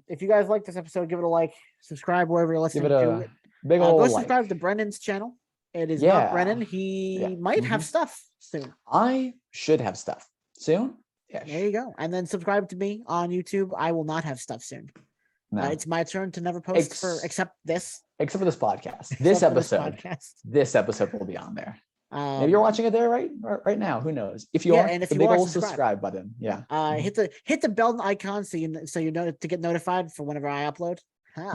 If you guys like this episode, give it a like, subscribe wherever you're listening to it. Give it a big old like. Subscribe to Brennan's channel. It is not Brennan. He might have stuff soon. I should have stuff soon. Yeah. There you go. And then subscribe to me on YouTube. I will not have stuff soon. No. It's my turn to never post except for this podcast. This episode will be on there. Maybe you're watching it there right now. Who knows? If you are, and if the big old subscribe button. Yeah. Hit the bell icon so you know to get notified for whenever I upload.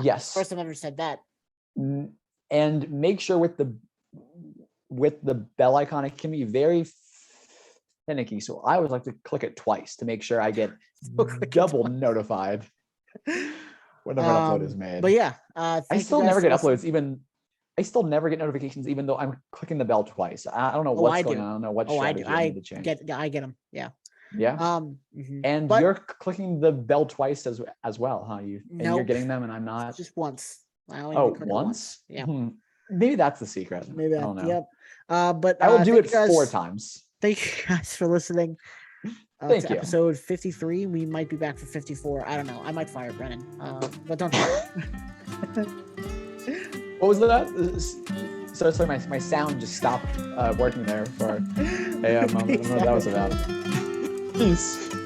Yes. First I've ever said that. And make sure with the bell icon, it can be very finicky. So I always like to click it twice to make sure I get double notified whenever an upload is made. But yeah, I still never get uploads. I still never get notifications, even though I'm clicking the bell twice. I don't know what's going on. I don't know what strategy I need to change. I get them. Yeah. Yeah. And you're clicking the bell twice as well, huh? You're getting them, and I'm not. Just once. I only once? Yeah. Maybe that's the secret. Maybe I don't know. Yep. But I will do it 4 times. Thank you guys for listeling. Thank you. Episode 53. We might be back for 54. I don't know. I might fire Brennan. But don't. What was that? So sorry, my sound just stopped working there for a moment. I don't know what that was about. Peace.